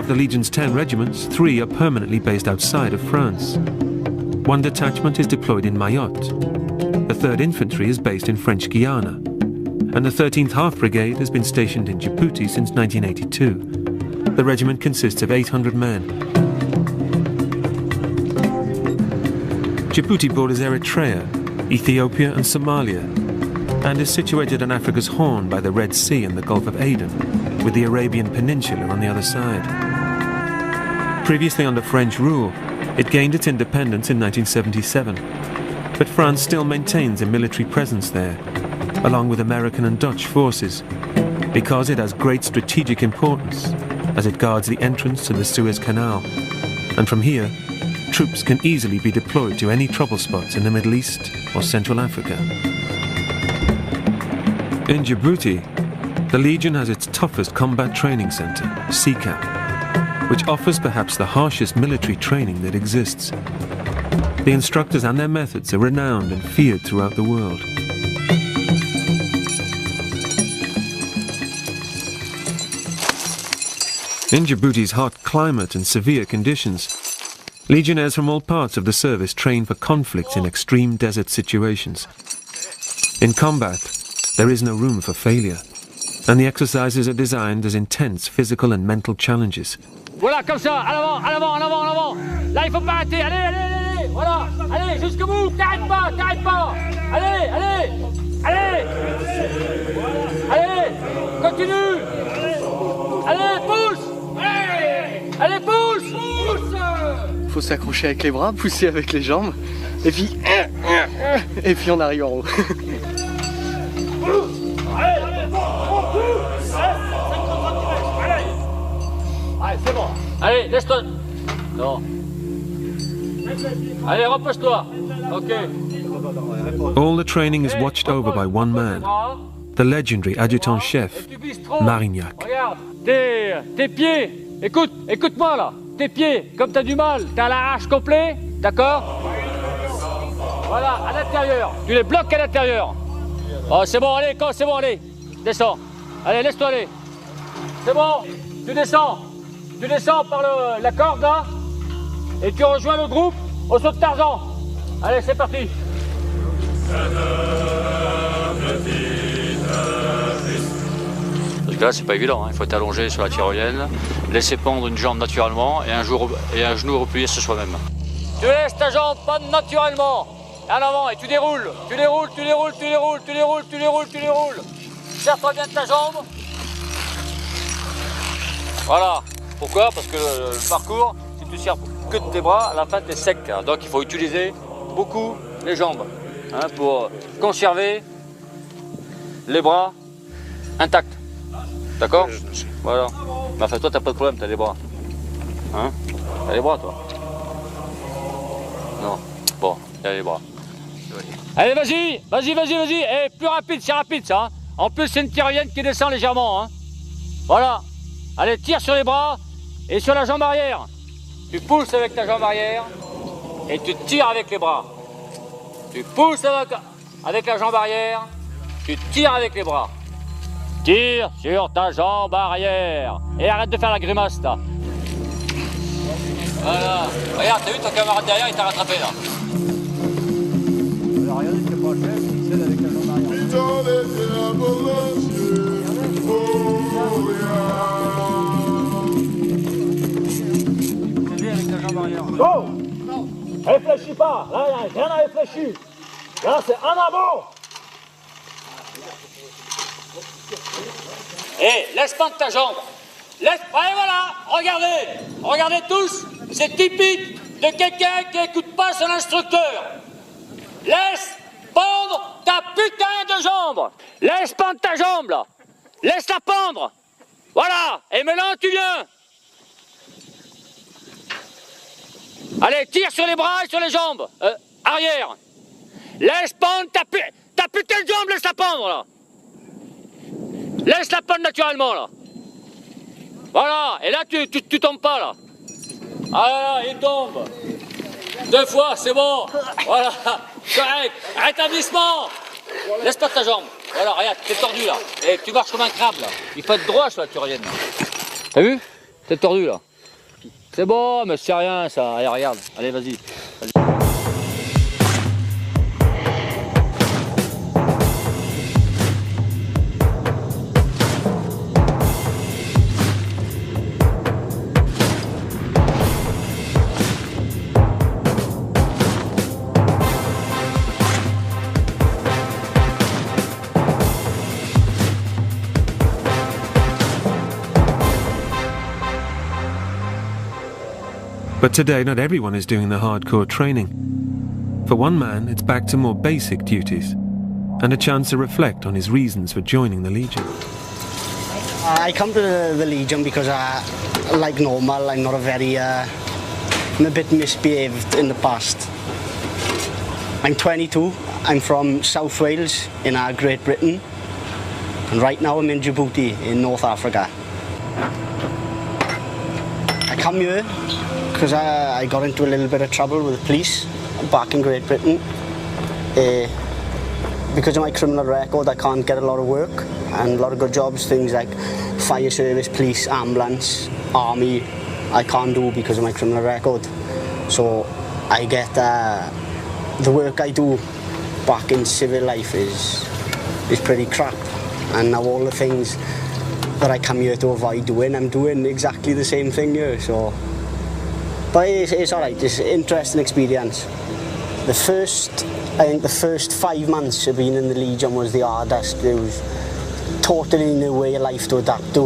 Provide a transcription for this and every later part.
Of the Legion's 10 regiments, 3 are permanently based outside of France. 1 detachment is deployed in Mayotte. The 3rd Infantry is based in French Guiana. And the 13th Half Brigade has been stationed in Djibouti since 1982. The regiment consists of 800 men. Djibouti borders Eritrea, Ethiopia and Somalia, and is situated on Africa's Horn by the Red Sea and the Gulf of Aden, with the Arabian Peninsula on the other side. Previously under French rule, it gained its independence in 1977, but France still maintains a military presence there, along with American and Dutch forces, because it has great strategic importance, as it guards the entrance to the Suez Canal, and from here, troops can easily be deployed to any trouble spots in the Middle East or Central Africa. In Djibouti, the Legion has its toughest combat training center, SECAP, which offers perhaps the harshest military training that exists. The instructors and their methods are renowned and feared throughout the world. In Djibouti's hot climate and severe conditions, Legionnaires from all parts of the service train for conflicts in extreme desert situations. In combat, there is no room for failure, and the exercises are designed as intense physical and mental challenges. Voilà, comme ça, à l'avant, à l'avant, à l'avant, à l'avant. Là, il faut pas arrêter, allez, allez, allez, allez, voilà, allez, jusqu'au bout, t'arrêtes pas, t'arrêtes pas. Allez, allez, allez, allez, continue. Allez, pousse, allez, pousse, pousse. Faut s'accrocher avec les bras, pousser avec les jambes, et puis on arrive en haut. Allez, c'est bon. Allez, laisse-toi. Non. Allez, repose-toi. Ok. All the training is watched over by one man, the legendary adjutant-chef, Marignac. Regarde, tes pieds, écoute-moi là. Tes pieds, comme t'as du mal, t'as l'arrache complet, d'accord? Voilà, à l'intérieur. Tu les bloques à l'intérieur. Oh, c'est bon, allez, c'est bon, allez. Descends. Allez, laisse-toi aller. C'est bon, tu descends. Tu descends par la corde là, et tu rejoins le groupe au saut de Tarzan. Allez, c'est parti. Parce que là, c'est pas évident, hein. Il faut être allongé sur la tyrolienne, laisser pendre une jambe naturellement et un genou replié sur soi-même. Tu laisses ta jambe pendre naturellement, en avant, et tu déroules. Tu déroules, tu déroules, tu déroules, tu déroules, tu déroules, tu déroules. Serre-toi bien de ta jambe. Voilà. Pourquoi? Parce que le parcours, si tu serres que de tes bras, à la fin, tu es sec. Donc il faut utiliser beaucoup les jambes, hein, pour conserver les bras intacts. D'accord? Voilà. Mais enfin, toi, t'as pas de problème, t'as les bras. Hein? T'as les bras, toi? Non. Bon, t'as les bras. Allez, vas-y, vas-y, vas-y, vas-y. Eh, plus rapide, c'est rapide, ça. Hein. En plus, c'est une tyrolienne qui descend légèrement. Hein. Voilà. Allez, tire sur les bras et sur la jambe arrière. Tu pousses avec ta jambe arrière et tu tires avec les bras. Tu pousses avec la jambe arrière, tu tires avec les bras. Tire sur ta jambe arrière. Et arrête de faire la grimace, là. Voilà. Regarde, t'as vu ton camarade derrière, il t'a rattrapé, là. Alors, regardez ce que prend le chef, il cède avec la jambe arrière. Oh! Réfléchis pas, là, il n'y a rien à réfléchir. Là, c'est en avant. Hé, laisse pas de ta jambe. Laisse. Allez, voilà, regardez tous. C'est typique de quelqu'un qui n'écoute pas son instructeur. Laisse pendre ta putain de jambe. Laisse pendre ta jambe, là. Laisse-la pendre. Voilà, et maintenant tu viens. Allez, tire sur les bras et sur les jambes. Arrière. Laisse pendre ta putain de jambe, laisse-la pendre, là. Laisse-la pendre naturellement, là. Voilà, et là, tu tombes pas, là. Ah là, il tombe. 2 fois, c'est bon. Voilà, correct. Rétablissement. Laisse pas ta jambe. Voilà, regarde, t'es tordu, là. Et tu marches comme un crabe, là. Il faut être droit sur la tyrolienne. T'as vu? T'es tordu, là. C'est bon, mais c'est rien ça. Allez, regarde. Allez, vas-y. But today, not everyone is doing the hardcore training. For one man, it's back to more basic duties and a chance to reflect on his reasons for joining the Legion. I come to the Legion because, like normal, I'm not a very, I'm a bit misbehaved in the past. I'm 22, I'm from South Wales in Great Britain, and right now I'm in Djibouti in North Africa. I come here because I got into a little bit of trouble with the police back in Great Britain. Because of my criminal record, I can't get a lot of work and a lot of good jobs, things like fire service, police, ambulance, army, I can't do because of my criminal record. So I get the work I do back in civil life is pretty crap, and now all the things that I come here to avoid doing, I'm doing exactly the same thing here. So. But it's alright, it's an interesting experience. I think the first 5 months of being in the Legion was the hardest. It was totally new way of life to adapt to.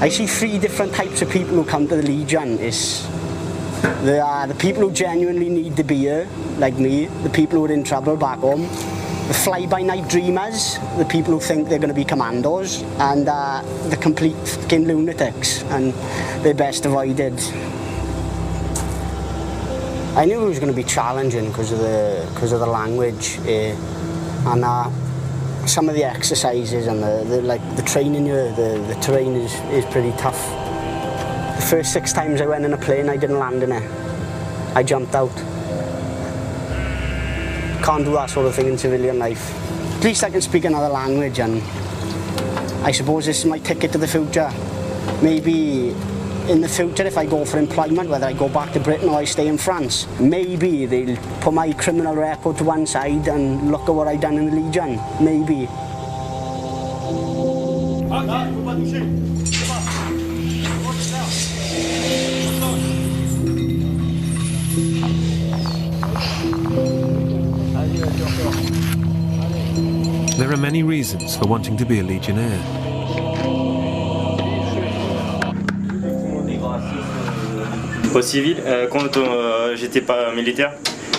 I see 3 different types of people who come to the Legion. There are the people who genuinely need to be here, like me, the people who are in trouble back home, the fly-by-night dreamers, the people who think they're going to be commandos, and the complete fucking lunatics, and they're best avoided. I knew it was going to be challenging because of the language, and some of the exercises and the training here, the terrain is pretty tough. The first 6 times I went in a plane, I didn't land in it. I jumped out. Can't do that sort of thing in civilian life. At least I can speak another language, and I suppose this is my ticket to the future. Maybe in the future, if I go for employment, whether I go back to Britain or I stay in France, maybe they'll put my criminal record to one side and look at what I've done in the Legion. Maybe. There are many reasons for wanting to be a Legionnaire. Au civil, quand j'étais pas militaire,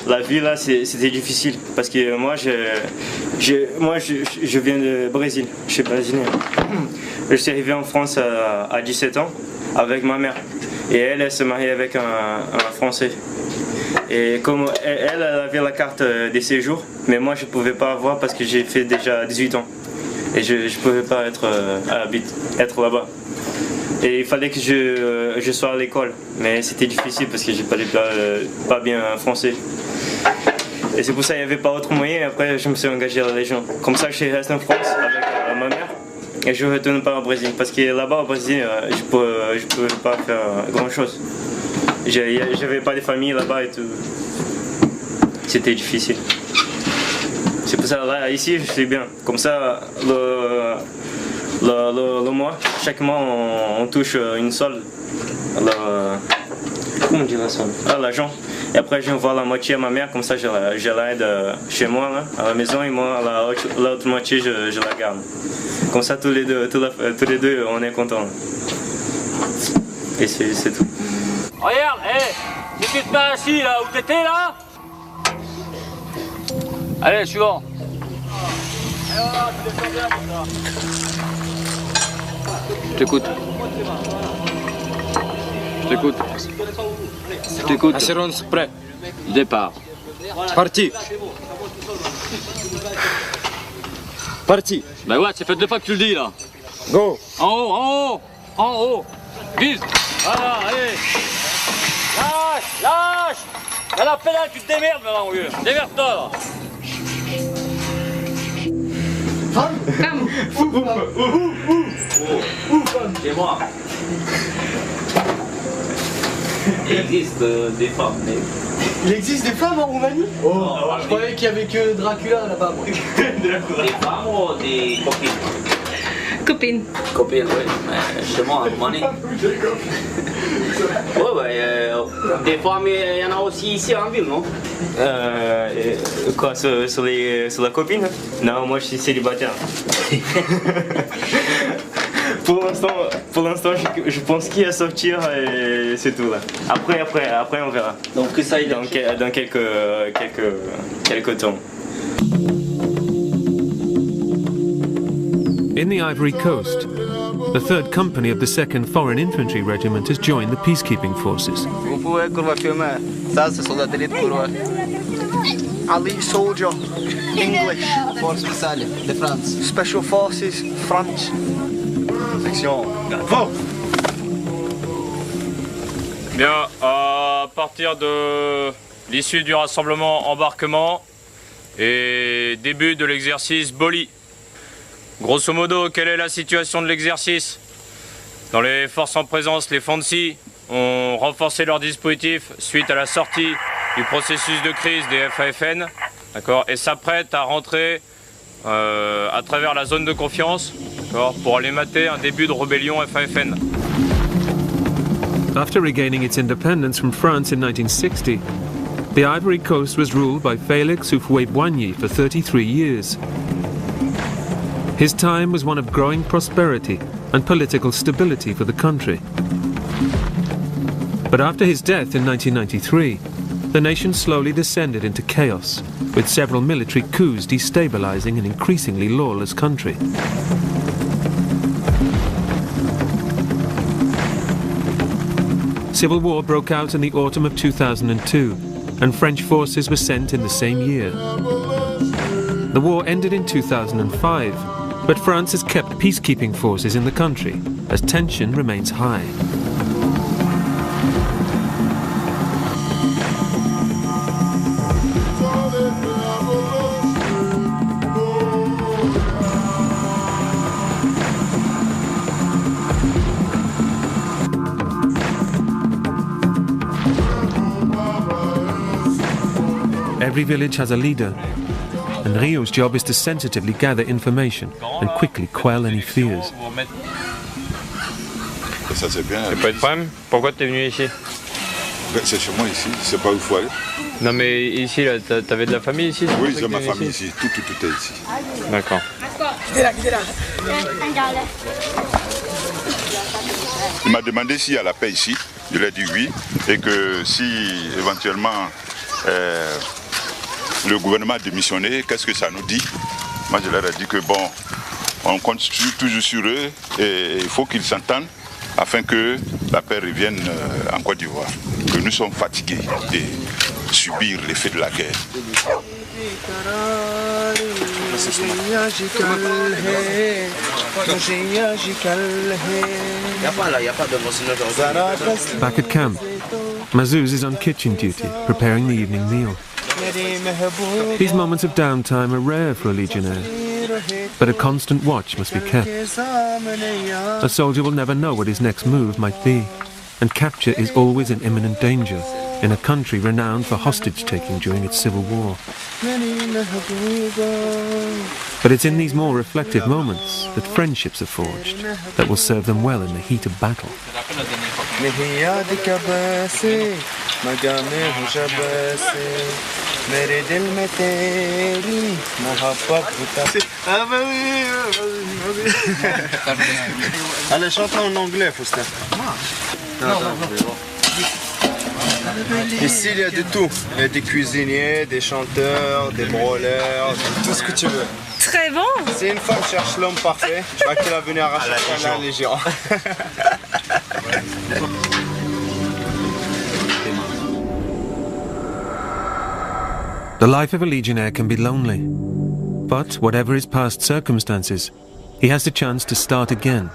la vie là c'était difficile parce que moi je viens du Brésil, je suis brésilien. Je suis arrivé en France à 17 ans avec ma mère et elle s'est mariée avec un Français. Et comme elle avait la carte des séjours, mais moi je pouvais pas avoir parce que j'ai fait déjà 18 ans et je pouvais pas être là-bas. Et il fallait que je sois à l'école, mais c'était difficile parce que je parlais pas bien français. Et c'est pour ça qu'il n'y avait pas autre moyen, et après je me suis engagé à la Légion. Comme ça je suis resté en France avec ma mère et je ne retourne pas au Brésil parce que là-bas au Brésil je ne pouvais pas faire grand chose. J'avais pas de famille là-bas et tout. C'était difficile. C'est pour ça là ici je suis bien. Comme ça le mois, chaque mois on touche une solde. Comment on dit la solde? L'argent. Et après j'envoie la moitié à ma mère, comme ça je l'aide chez moi là, à la maison, et moi l'autre moitié je la garde. Comme ça tous les deux on est contents. Et c'est tout. Regarde, si tu te mets assis là où t'étais là. Allez, suivant. Je t'écoute. Assurance prêt. Départ. Parti. Parti. Bah ouais, c'est fait 2 fois que tu le dis là. Go. En haut. Vise. Voilà, allez. Lâche. À la pédale, tu te démerdes maintenant, mon vieux. Démerde-toi là. C'est moi. Il existe des femmes. Mais... Il existe des femmes en Roumanie? Oh, je croyais qu'il y avait que Dracula là-bas. Des femmes ou des copines? Copine. Copines, oui. Mais chez moi, en Roumanie. Des femmes, il y en a aussi ici en ville, non? Quoi, sur la copine? Non, moi je suis célibataire. Pour l'instant, je pense qu'il va sortir et c'est tout là. Après, on verra. Donc ça, il dans quelques temps. In the Ivory Coast, the 3rd Company of the 2nd Foreign Infantry Regiment has joined the peacekeeping forces. Vous pouvez filmer. Ça, c'est soldat d'élite pour Ali Soldier, English. Force spéciale de France. Special Forces, France. Section. Bien, à partir de l'issue du rassemblement embarquement et début de l'exercice Boli. Grosso modo, quelle est la situation de l'exercice? Dans les forces en présence, les FANSI ont renforcé leur dispositif suite à la sortie du processus de crise des FAFN, d'accord, et s'apprêtent à rentrer à travers la zone de confiance, pour aller mater un début de rébellion FAFN. After regaining its independence from France in 1960, the Ivory Coast was ruled by Félix Houphouët-Boigny for 33 years. His time was one of growing prosperity and political stability for the country. But after his death in 1993, the nation slowly descended into chaos, with several military coups destabilizing an increasingly lawless country. Civil war broke out in the autumn of 2002, and French forces were sent in the same year. The war ended in 2005, but France has kept peacekeeping forces in the country, as tension remains high. Every village has a leader, and Rio's job is to sensitively gather information and quickly quell any fears. Ça c'est bien. C'est pas de problème? Pourquoi tu es venu ici? C'est chez moi ici, c'est pas où il faut aller. Non mais ici, là, t'avais de la famille ici? Oui, j'ai ma famille ici, tout est ici. D'accord. Il m'a demandé s'il y a la paix ici, je lui ai dit oui, et que si éventuellement le gouvernement a démissionné, qu'est-ce que ça nous dit? Moi je leur ai dit que bon, on compte toujours sur eux et il faut qu'ils s'entendent afin que la paix revienne en Côte d'Ivoire. Que nous sommes fatigués de subir l'effet de la guerre. Back at camp, Mazouz is on kitchen duty, preparing the evening meal. These moments of downtime are rare for a legionnaire, but a constant watch must be kept. A soldier will never know what his next move might be, and capture is always in imminent danger in a country renowned for hostage-taking during its civil war. But it's in these more reflective moments that friendships are forged that will serve them well in the heat of battle. Allez, chante en anglais, Faustin. Ici, il y a de tout. Il y a des cuisiniers, des chanteurs, des brûleurs, tout ce que tu veux. Très bon. Si une femme cherche l'homme parfait, je crois qu'elle va venir arracher la Légion. The life of a legionnaire can be lonely, but whatever his past circumstances, he has the chance to start again,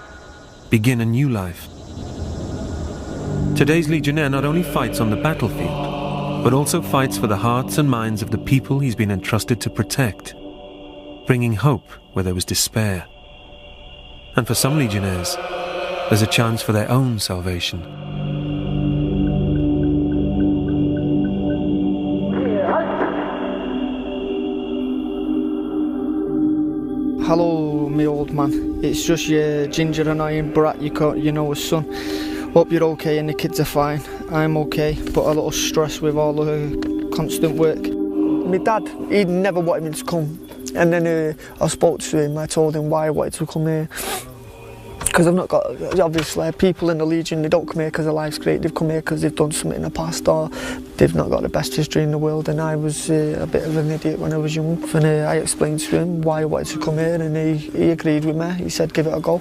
begin a new life. Today's legionnaire not only fights on the battlefield, but also fights for the hearts and minds of the people he's been entrusted to protect, bringing hope where there was despair. And for some legionnaires, there's a chance for their own salvation. Hello, me old man. It's just your ginger annoying brat, you know, his son. Hope you're okay and the kids are fine. I'm okay, but a little stress with all the constant work. My dad, he never wanted me to come. And then I spoke to him, I told him why I wanted to come here. Because I've not got, obviously, people in the Legion, they don't come here because their life's great, they've come here because they've done something in the past or they've not got the best history in the world, and I was a bit of an idiot when I was young. And I explained to him why I wanted to come here, and he agreed with me. He said give it a go.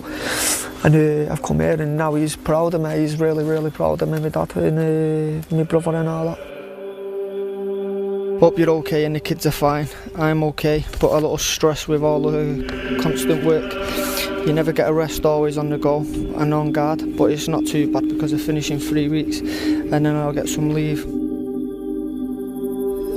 And I've come here and now he's proud of me, he's really, really proud of me, my dad and my brother and all that. Hope you're okay and the kids are fine. I'm okay, but a little stress with all the constant work. You never get a rest, always on the go and on guard, but it's not too bad because I finish in 3 weeks and then I'll get some leave.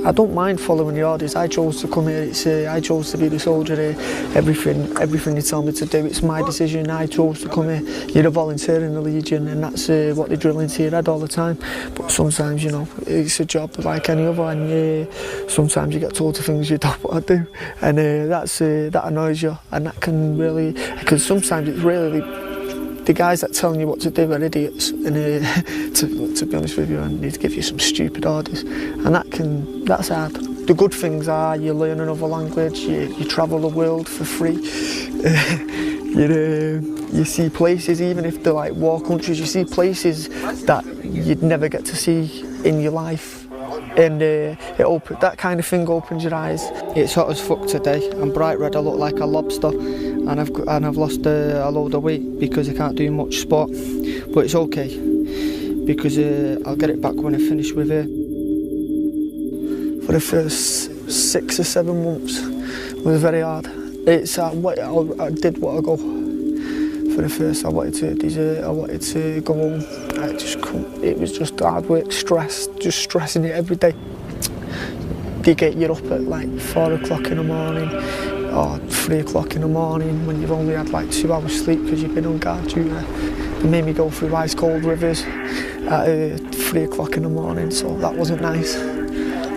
I don't mind following the orders. I chose to come here. I chose to be the soldier here. Everything they tell me to do, it's my decision. I chose to come here. You're a volunteer in the Legion, and that's what they drill into your head all the time. But sometimes, you know, it's a job like any other, and sometimes you get told to things you don't want to do, and that annoys you, and that can really, because sometimes it's really the guys that telling you what to do are idiots, and to be honest with you, I need to give you some stupid orders, and that's hard. The good things are you learn another language, you travel the world for free, you see places, even if they're like war countries, you see places that you'd never get to see in your life. And that kind of thing opens your eyes. It's hot as fuck today. I'm bright red, I look like a lobster, and I've lost a load of weight because I can't do much sport. But it's okay, because I'll get it back when I finish with it. For the first 6 or 7 months, it was very hard. I did what I go. For the first, I wanted to desert, I wanted to go home. I just couldn't. It was just hard work, just stressing it every day. They get you up at like 4 o'clock in the morning or 3 o'clock in the morning when you've only had like 2 hours sleep because you've been on guard duty. They made me go through ice cold rivers at 3 o'clock in the morning, so that wasn't nice.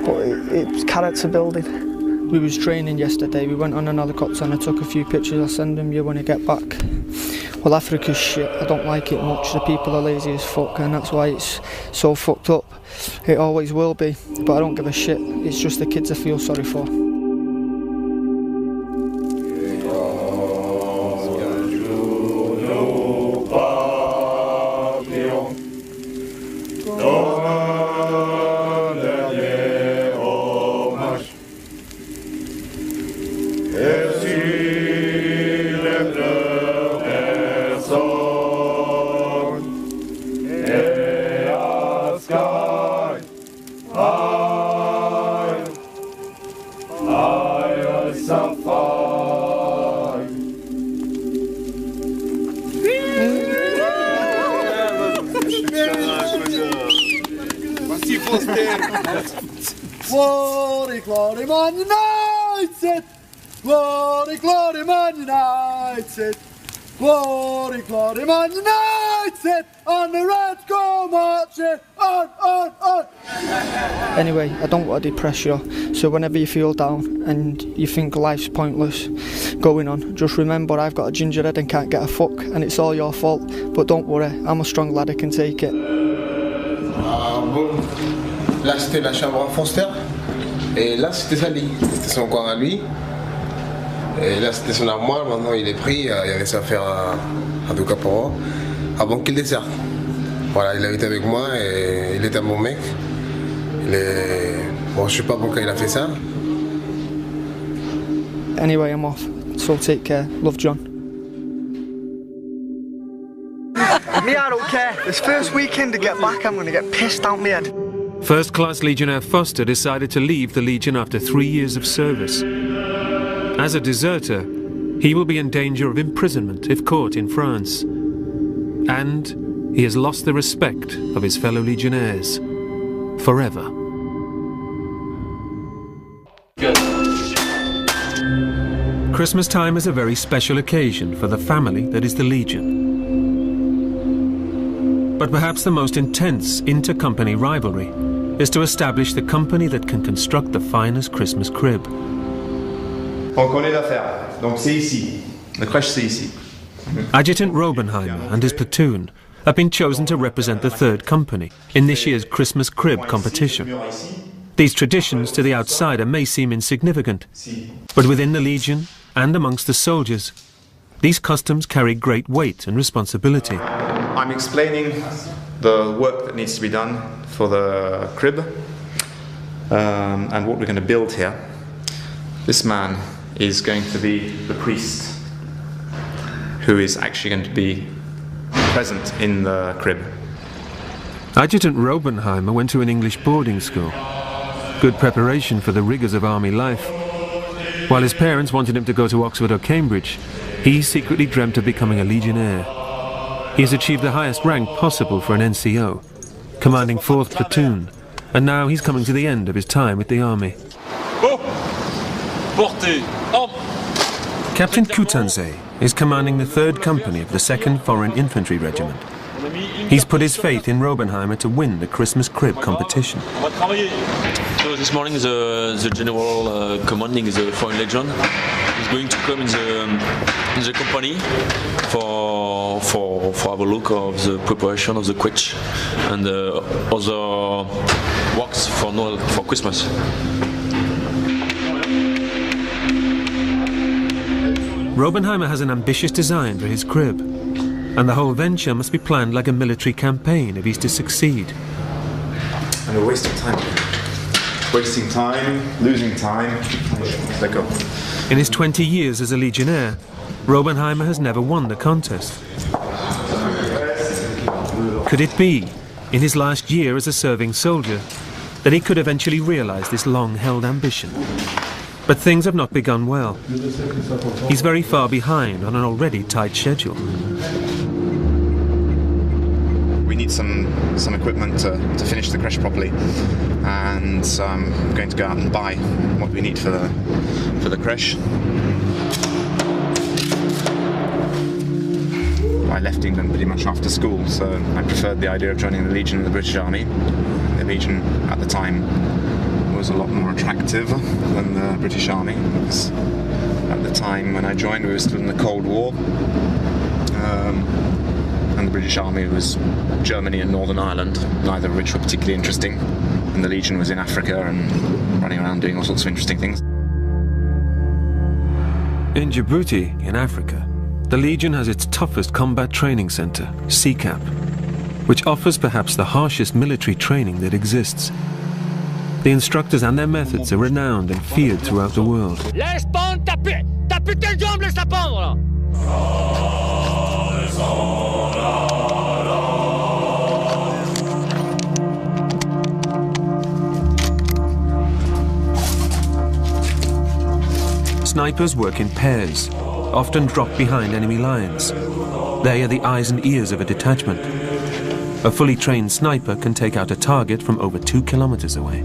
But it was character building. We was training yesterday, we went on an helicopter and I took a few pictures. I'll send them you when I get back. Well, Africa's shit, I don't like it much, the people are lazy as fuck, and that's why it's so fucked up. It always will be, but I don't give a shit, it's just the kids I feel sorry for. Glory, glory, Man United! Glory, glory, Man United! Glory, glory, Man United! On the red go marching! On! Anyway, I don't want to depress you, so whenever you feel down and you think life's pointless going on, just remember I've got a ginger head and can't get a fuck, and it's all your fault, but don't worry, I'm a strong lad, I can take it. Bon, là c'était la chambre à Foster, et là c'était sa lit, c'était son coin à lui, et là c'était son armoire, maintenant il est pris, il y avait ça à faire à tout cas pour moi, avant qu'il déserte. Voilà, il habite avec moi et il est un bon mec. Bon, je sais pas pourquoi il a fait ça. Anyway, I'm off, so take care. Love, John. Me, I don't care. This first weekend to get back, I'm going to get pissed out my head. First Class Legionnaire Foster decided to leave the Legion after 3 years of service. As a deserter, he will be in danger of imprisonment if caught in France. And he has lost the respect of his fellow Legionnaires forever. Christmas time is a very special occasion for the family that is the Legion. But perhaps the most intense inter-company rivalry is to establish the company that can construct the finest Christmas crib. On connaît l'affaire. Donc c'est ici. La crèche c'est ici. Adjutant Robenheimer and his platoon have been chosen to represent the 3rd Company in this year's Christmas crib competition. These traditions to the outsider may seem insignificant, but within the Legion and amongst the soldiers, these customs carry great weight and responsibility. I'm explaining the work that needs to be done for the crib and what we're going to build here. This man is going to be the priest who is actually going to be present in the crib. Adjutant Robenheimer went to an English boarding school. Good preparation for the rigours of army life. While his parents wanted him to go to Oxford or Cambridge, he secretly dreamt of becoming a Legionnaire. He has achieved the highest rank possible for an NCO, commanding 4th Platoon, and now he's coming to the end of his time with the army. Captain Kutanze is commanding the 3rd Company of the 2nd Foreign Infantry Regiment. He's put his faith in Robenheimer to win the Christmas crib competition. So this morning the general commanding the Foreign Legion is going to come in the company for have a look of the preparation of the quetch and other works for Noel, for Christmas. Robenheimer has an ambitious design for his crib, and the whole venture must be planned like a military campaign if he's to succeed. And a waste of time. Wasting time, losing time. Let go. In his 20 years as a Legionnaire, Robenheimer has never won the contest. Could it be, in his last year as a serving soldier, that he could eventually realise this long-held ambition? But things have not begun well. He's very far behind on an already tight schedule. We need some equipment to finish the creche properly, and I'm going to go out and buy what we need for the creche. I left England pretty much after school, so I preferred the idea of joining the Legion in the British Army. The Legion at the time was a lot more attractive than the British Army, because at the time when I joined we were still in the Cold War, and the British Army was Germany and Northern Ireland, neither of which were particularly interesting, and the Legion was in Africa and running around doing all sorts of interesting things. In Djibouti, in Africa, the Legion has its toughest combat training centre, CCAP, which offers perhaps the harshest military training that exists. The instructors and their methods are renowned and feared throughout the world. Laisse pendre ta putain de jambe, laisse-la pendre là. Snipers work in pairs, often drop behind enemy lines. They are the eyes and ears of a detachment. A fully trained sniper can take out a target from over 2 kilometers away.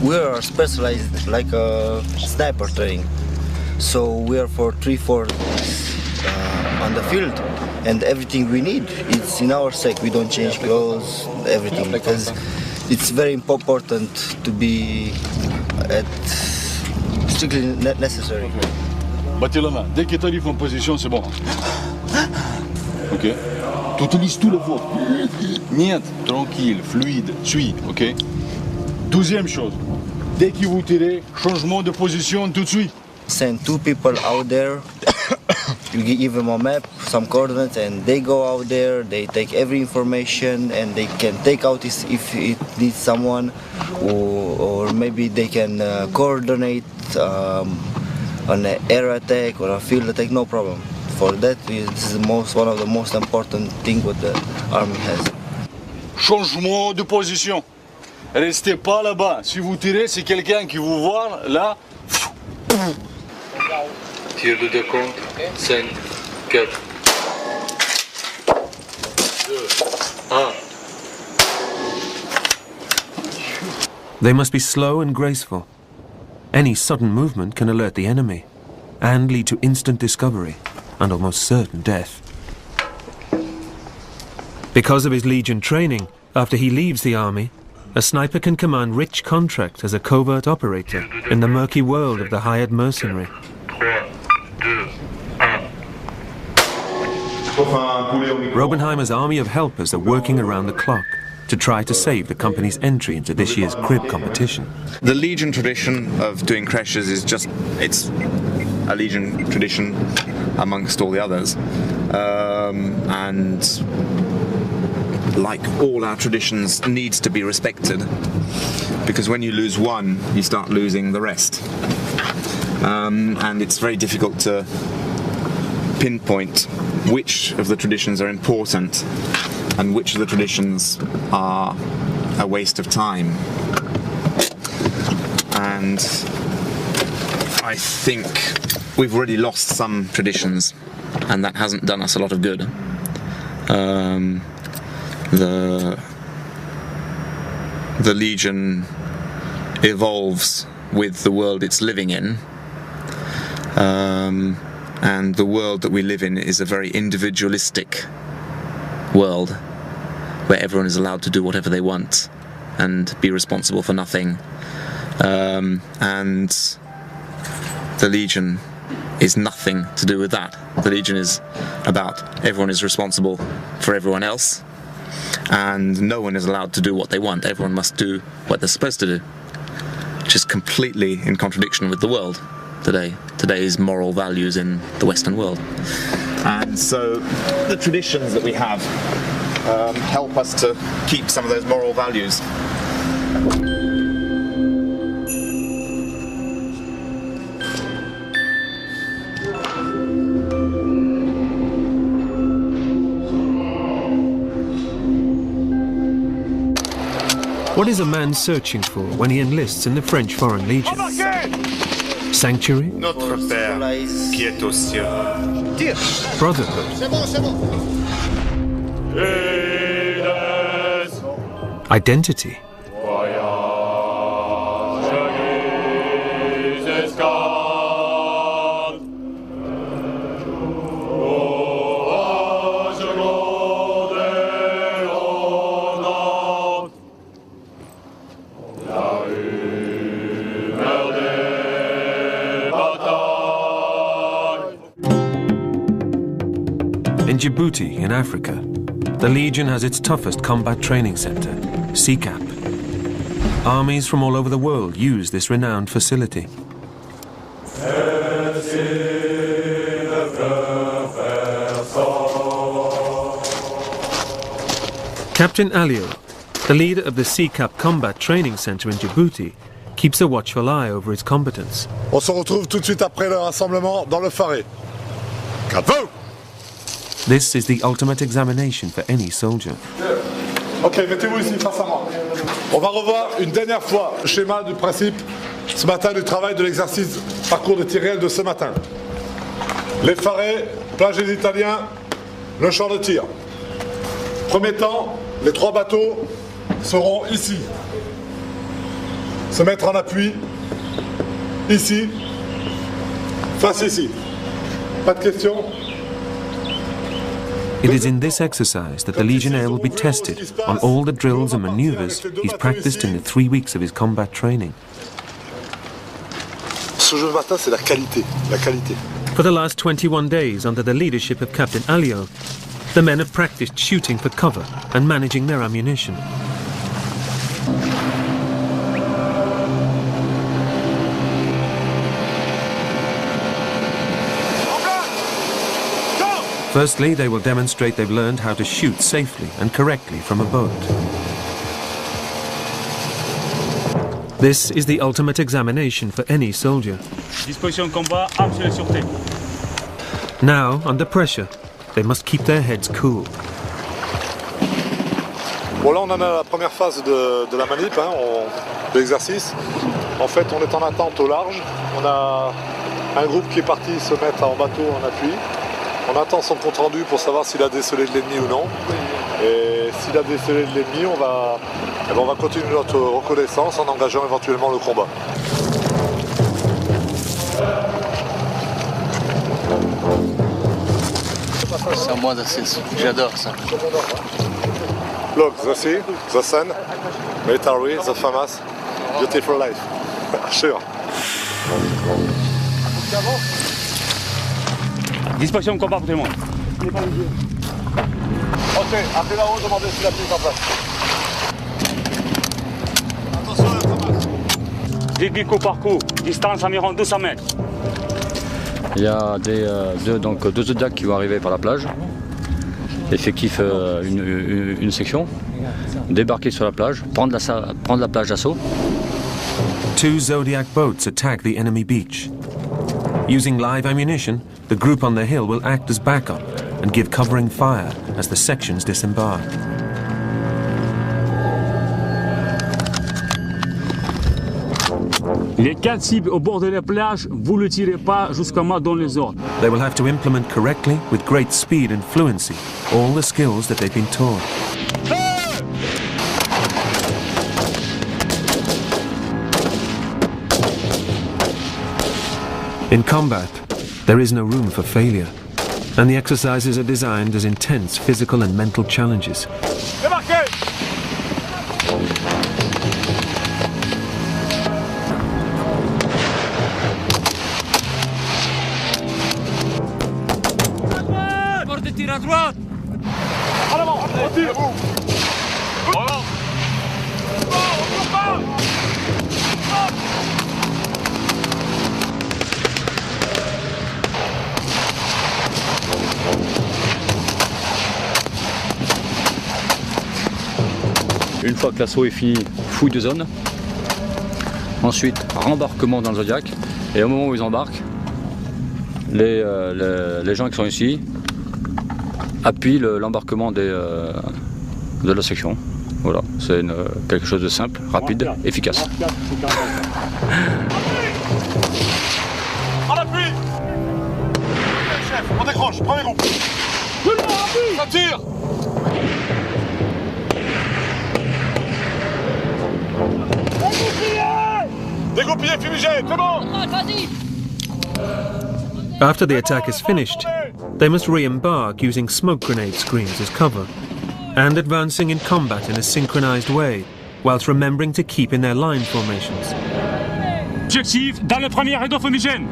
We are specialized like a sniper training, so we are for 3-4 on the field, and everything we need, it's in our sec. We don't change clothes, everything, because it's very important to be at strictly necessary. Battez la main. Dès que tu arrives en position, c'est bon. Ok. Tu utilises tout le vôtre. Niet, tranquille, fluide, suis, ok. Deuxième chose, dès que vous tirez, changement de position tout de suite. Send 2 people out there, you give them a map, some coordinates, and they go out there, they take every information, and they can take out if it needs someone, or maybe they can coordinate on an air attack or a field attack, no problem. For that, this is one of the most important things what the army has. Changement de position. Restez pas là-bas. Si vous tirez, c'est quelqu'un qui vous voit là. Tir de décompte, 5, 4, 2, 1. They must be slow and graceful. Any sudden movement can alert the enemy and lead to instant discovery and almost certain death. Because of his Legion training, after he leaves the army, a sniper can command rich contracts as a covert operator in the murky world of the hired mercenary. Robenheimer's army of helpers are working around the clock to try to save the company's entry into this year's crib competition. The Legion tradition of doing creches is just, it's a Legion tradition amongst all the others. And like all our traditions, needs to be respected, because when you lose one, you start losing the rest. And it's very difficult to pinpoint which of the traditions are important and which of the traditions are a waste of time. And I think we've already lost some traditions, and that hasn't done us a lot of good. The Legion evolves with the world it's living in, and the world that we live in is a very individualistic world where everyone is allowed to do whatever they want and be responsible for nothing. And the Legion is nothing to do with that. The Legion is about everyone is responsible for everyone else, and no one is allowed to do what they want. Everyone must do what they're supposed to do, which is completely in contradiction with the world today, today's moral values in the Western world. And so the traditions that we have help us to keep some of those moral values. What is a man searching for when he enlists in the French Foreign Legion? Sanctuary? Notre Père qui est aux cieux. Brotherhood? Identity? In Djibouti, in Africa, the Legion has its toughest combat training center, CCAP. Armies from all over the world use this renowned facility. Captain Alio, the leader of the CCAP Combat Training Center in Djibouti, keeps a watchful eye over its combatants. On se retrouve tout de suite après le rassemblement dans le Faré. Capot! This is the ultimate examination for any soldier. Ok, mettez-vous ici face à moi. On va revoir une dernière fois le schéma du principe ce matin du travail de l'exercice parcours de tir réel de ce matin. Les Farés, plage des Italiens, le champ de tir. Premier temps, les 3 bateaux seront ici. Se mettre en appui, ici, face ici. Pas de questions? It is in this exercise that the Legionnaire will be tested on all the drills and maneuvers he's practiced in the 3 weeks of his combat training. Ce jeu de matin, c'est la qualité, la qualité. For the last 21 days, under the leadership of Captain Alio, the men have practiced shooting for cover and managing their ammunition. Firstly, they will demonstrate they've learned how to shoot safely and correctly from a boat. This is the ultimate examination for any soldier. Disposition combat, armes et sûreté. Now, under pressure, they must keep their heads cool. Bon, là on en a la première phase de la manip, de l'exercice. En fait, on est en attente au large. On a un groupe qui est parti se mettre en bateau en appui. On attend son compte rendu pour savoir s'il a décelé de l'ennemi ou non. Et s'il a décelé de l'ennemi, on va continuer notre reconnaissance en engageant éventuellement le combat. C'est un mois d'assise, j'adore ça. Look, the sea, the sun, military, the famous, beautiful life. Sure. Disposition de combat pour tout le monde. Ok, après là-haut, demandez si la prise en place. Attention, la Famas. Débit coup par coup, distance environ 200 mètres. Il y a deux Zodiacs qui vont arriver par la plage. Effectif une section. Débarquer sur la plage, prendre la plage d'assaut. 2 Zodiac boats attack the enemy beach. Using live ammunition, the group on the hill will act as backup and give covering fire as the sections disembark. Les 4 cibles au bord de la plage, vous ne tirez pas jusqu'à moi dans les ordres. They will have to implement correctly, with great speed and fluency, all the skills that they've been taught. In combat, there is no room for failure, and the exercises are designed as intense physical and mental challenges. Porte de tir à droite. En avant, on tire. Voilà. Une fois que l'assaut est fini, fouille de zone. Ensuite, rembarquement dans le Zodiac. Et au moment où ils embarquent, les gens qui sont ici appuient l'embarquement de la section. Voilà, c'est quelque chose de simple, rapide, efficace. En appui. Chef, on décroche, premier groupe. Tout le monde appuie. Ça tire. Dégoupillé, fumigène, c'est bon. After the attack is finished, they must re-embark using smoke grenade screens as cover, and advancing in combat in a synchronized way, whilst remembering to keep in their line formations. Objectif dans le premier rideau fumigène.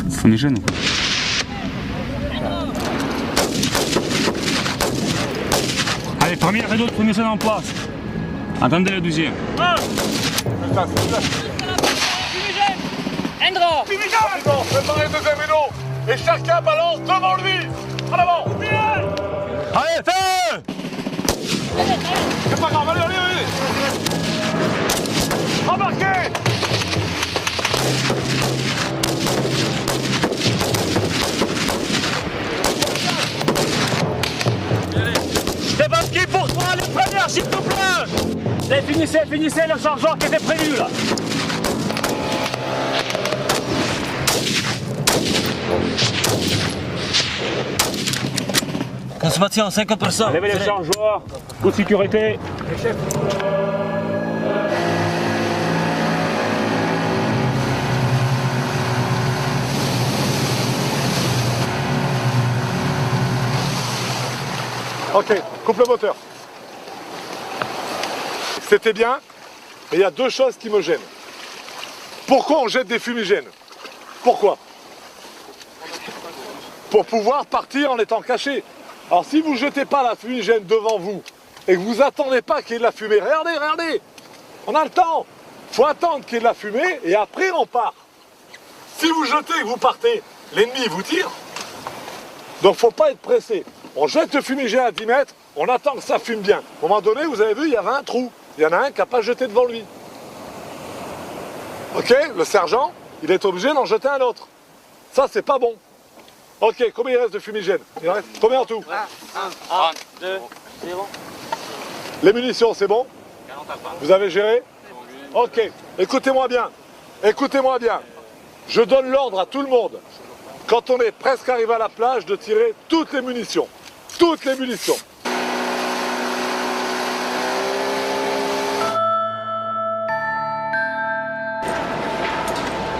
Fumigène. Allez, premier rideau de fumigène en place. Attendez le deuxième. Endro. Fumigène. Préparez le deuxième rideau. Et chacun balance devant lui. En avant. Allez, feu. C'est pas grave, allez, allez, allez. Embarquez. Stefanski pour toi, les premières, s'il te plaît. Finissez le chargeur qui était prévu là. Consommation 50%. Levez les chargeurs, coup de sécurité. Ok, coupe le moteur. C'était bien, mais il y a deux choses qui me gênent. Pourquoi on jette des fumigènes? Pourquoi? Pour pouvoir partir en étant caché. Alors si vous ne jetez pas la fumigène devant vous et que vous attendez pas qu'il y ait de la fumée, regardez, regardez, on a le temps. Il faut attendre qu'il y ait de la fumée et après on part. Si vous jetez et que vous partez, l'ennemi vous tire. Donc il ne faut pas être pressé. On jette le fumigène à 10 mètres, on attend que ça fume bien. À un moment donné, vous avez vu, il y avait un trou. Il y en a un qui n'a pas jeté devant lui. Ok, le sergent, il est obligé d'en jeter un autre. Ça, c'est pas bon. Ok, combien il reste de fumigène? Il reste combien en tout? 1, 2, 0. Les munitions, c'est bon? Vous avez géré? Ok, écoutez-moi bien. Écoutez-moi bien. Je donne l'ordre à tout le monde, quand on est presque arrivé à la plage, de tirer toutes les munitions. Toutes les munitions.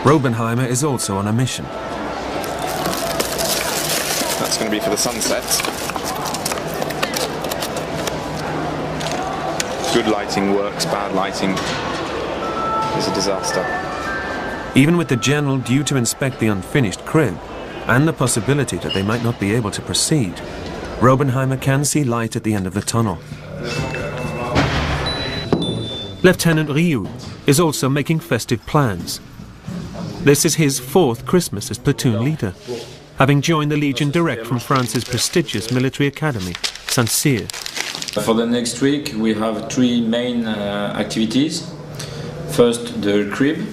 Robenheimer is also on a mission. That's going to be for the sunset. Good lighting works, bad lighting is a disaster. Even with the general due to inspect the unfinished crib, and the possibility that they might not be able to proceed, Robenheimer can see light at the end of the tunnel. Lieutenant Rioux is also making festive plans. This is his 4th Christmas as platoon leader, having joined the Legion direct from France's prestigious military academy, Saint-Cyr. For the next week we have 3 main activities. First, the crib.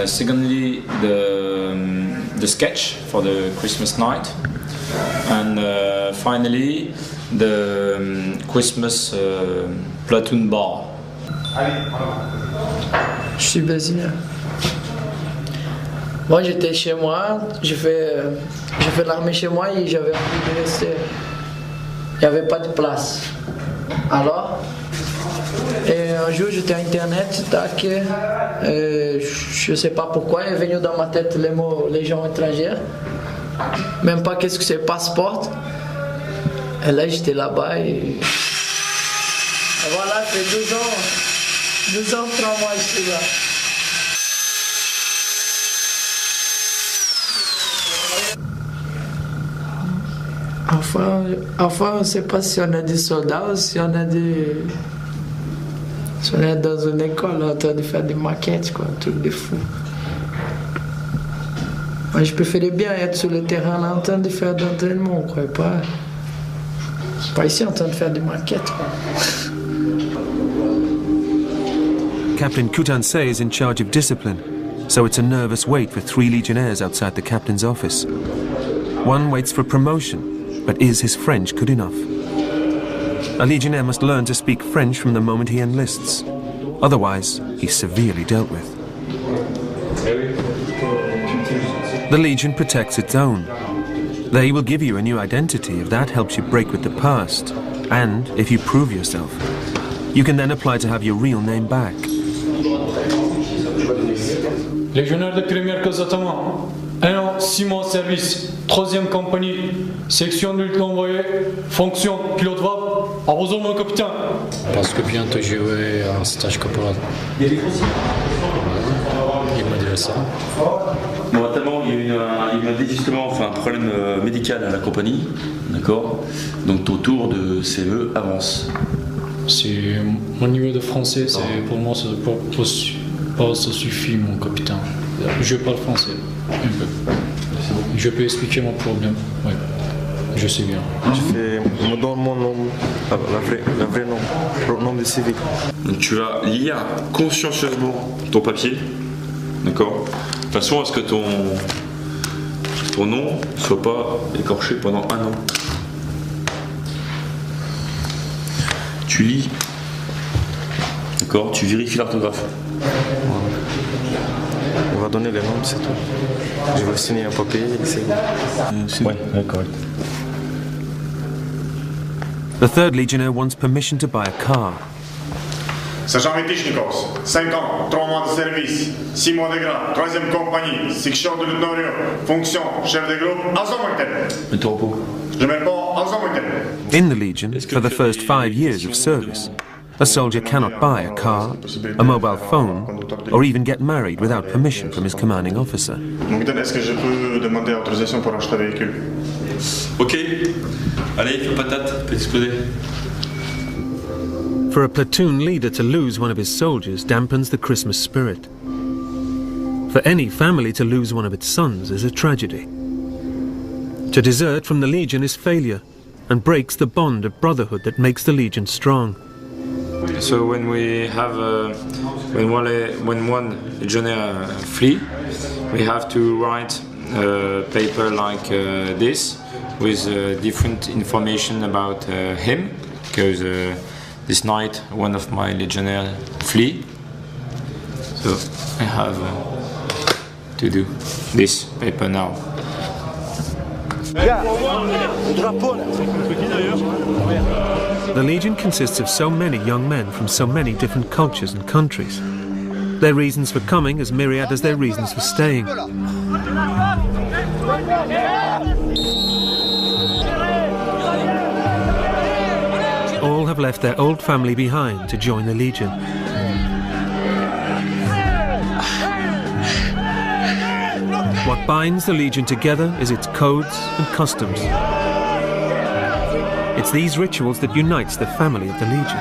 Secondly, the sketch for the Christmas night. And finally, the Christmas platoon bar. Je suis brésilien. Moi j'étais chez moi, j'ai fait l'armée chez moi et j'avais envie de rester. Il n'y avait pas de place. Alors, et un jour j'étais à internet, tac, je ne sais pas pourquoi, est venu dans ma tête les mots légion étrangère. Même pas qu'est-ce que c'est passeport. Et là j'étais là-bas et voilà, c'est 2 ans, 3 mois je suis là. Enfin, on ne sait pas si on a des soldats ou si on a des... Si on est dans une école en train de faire des maquettes, quoi, un truc de fou. Moi, je préférais bien être sur le terrain là, en train de faire d'entraînement, quoi, pas ici en train de faire des maquettes, quoi. Captain Kutansé is in charge of discipline, so it's a nervous wait for 3 Legionnaires outside the captain's office. One waits for promotion, but is his French good enough? A Legionnaire must learn to speak French from the moment he enlists. Otherwise, he's severely dealt with. The Legion protects its own. They will give you a new identity if that helps you break with the past, and if you prove yourself. You can then apply to have your real name back. Légionnaire de première casatement, 1 an, 6 mois de service, 3e compagnie, section de lutte envoyée, fonction pilote VAB, à vos hommes, mon capitaine. Parce que bientôt je vais en stage caporal. Il m'a dit ça. Bon, tellement il y a eu un désistement, enfin un problème médical à la compagnie, d'accord. Donc ton tour de CE avance. C'est mon niveau de français, c'est pour moi ça suffit, mon capitaine. Je parle français un peu. Je peux expliquer mon problème. Oui, je sais bien. Je me donne mon nom, le vrai nom de civil. Donc tu vas lire consciencieusement ton papier, d'accord, de façon à ce que ton nom ne soit pas écorché pendant 1 an. Tu lis, d'accord, tu vérifies l'orthographe. On va donner les noms, c'est tout. Je vais signer un papier et c'est bon. Ouais, d'accord. The 3rd Legionnaire wants permission to buy a car. Sergent Mitichnikov, 5 ans, 3 mois de service, 6 mois de grade, 3e compagnie, section de lieutenant, fonction, chef de groupe, Azomorten. Je m'appelle Azomorten. In the Legion, for the first 5 years of service, a soldier cannot buy a car, a mobile phone, or even get married without permission from his commanding officer. Est-ce que je peux demander autorisation pour acheter un véhicule? Ok. Allez, fais patate, peut exploser. For a platoon leader to lose one of his soldiers dampens the Christmas spirit. For any family to lose one of its sons is a tragedy. To desert from the Legion is failure and breaks the bond of brotherhood that makes the Legion strong. So when we have when one legionnaire flee, we have to write a paper like this with different information about him, because this night one of my legionnaires flee. So I have to do this paper now. The Legion consists of so many young men from so many different cultures and countries. Their reasons for coming as myriad as their reasons for staying. All have left their old family behind to join the Legion. What binds the Legion together is its codes and customs. It's these rituals that unites the family of the Legion.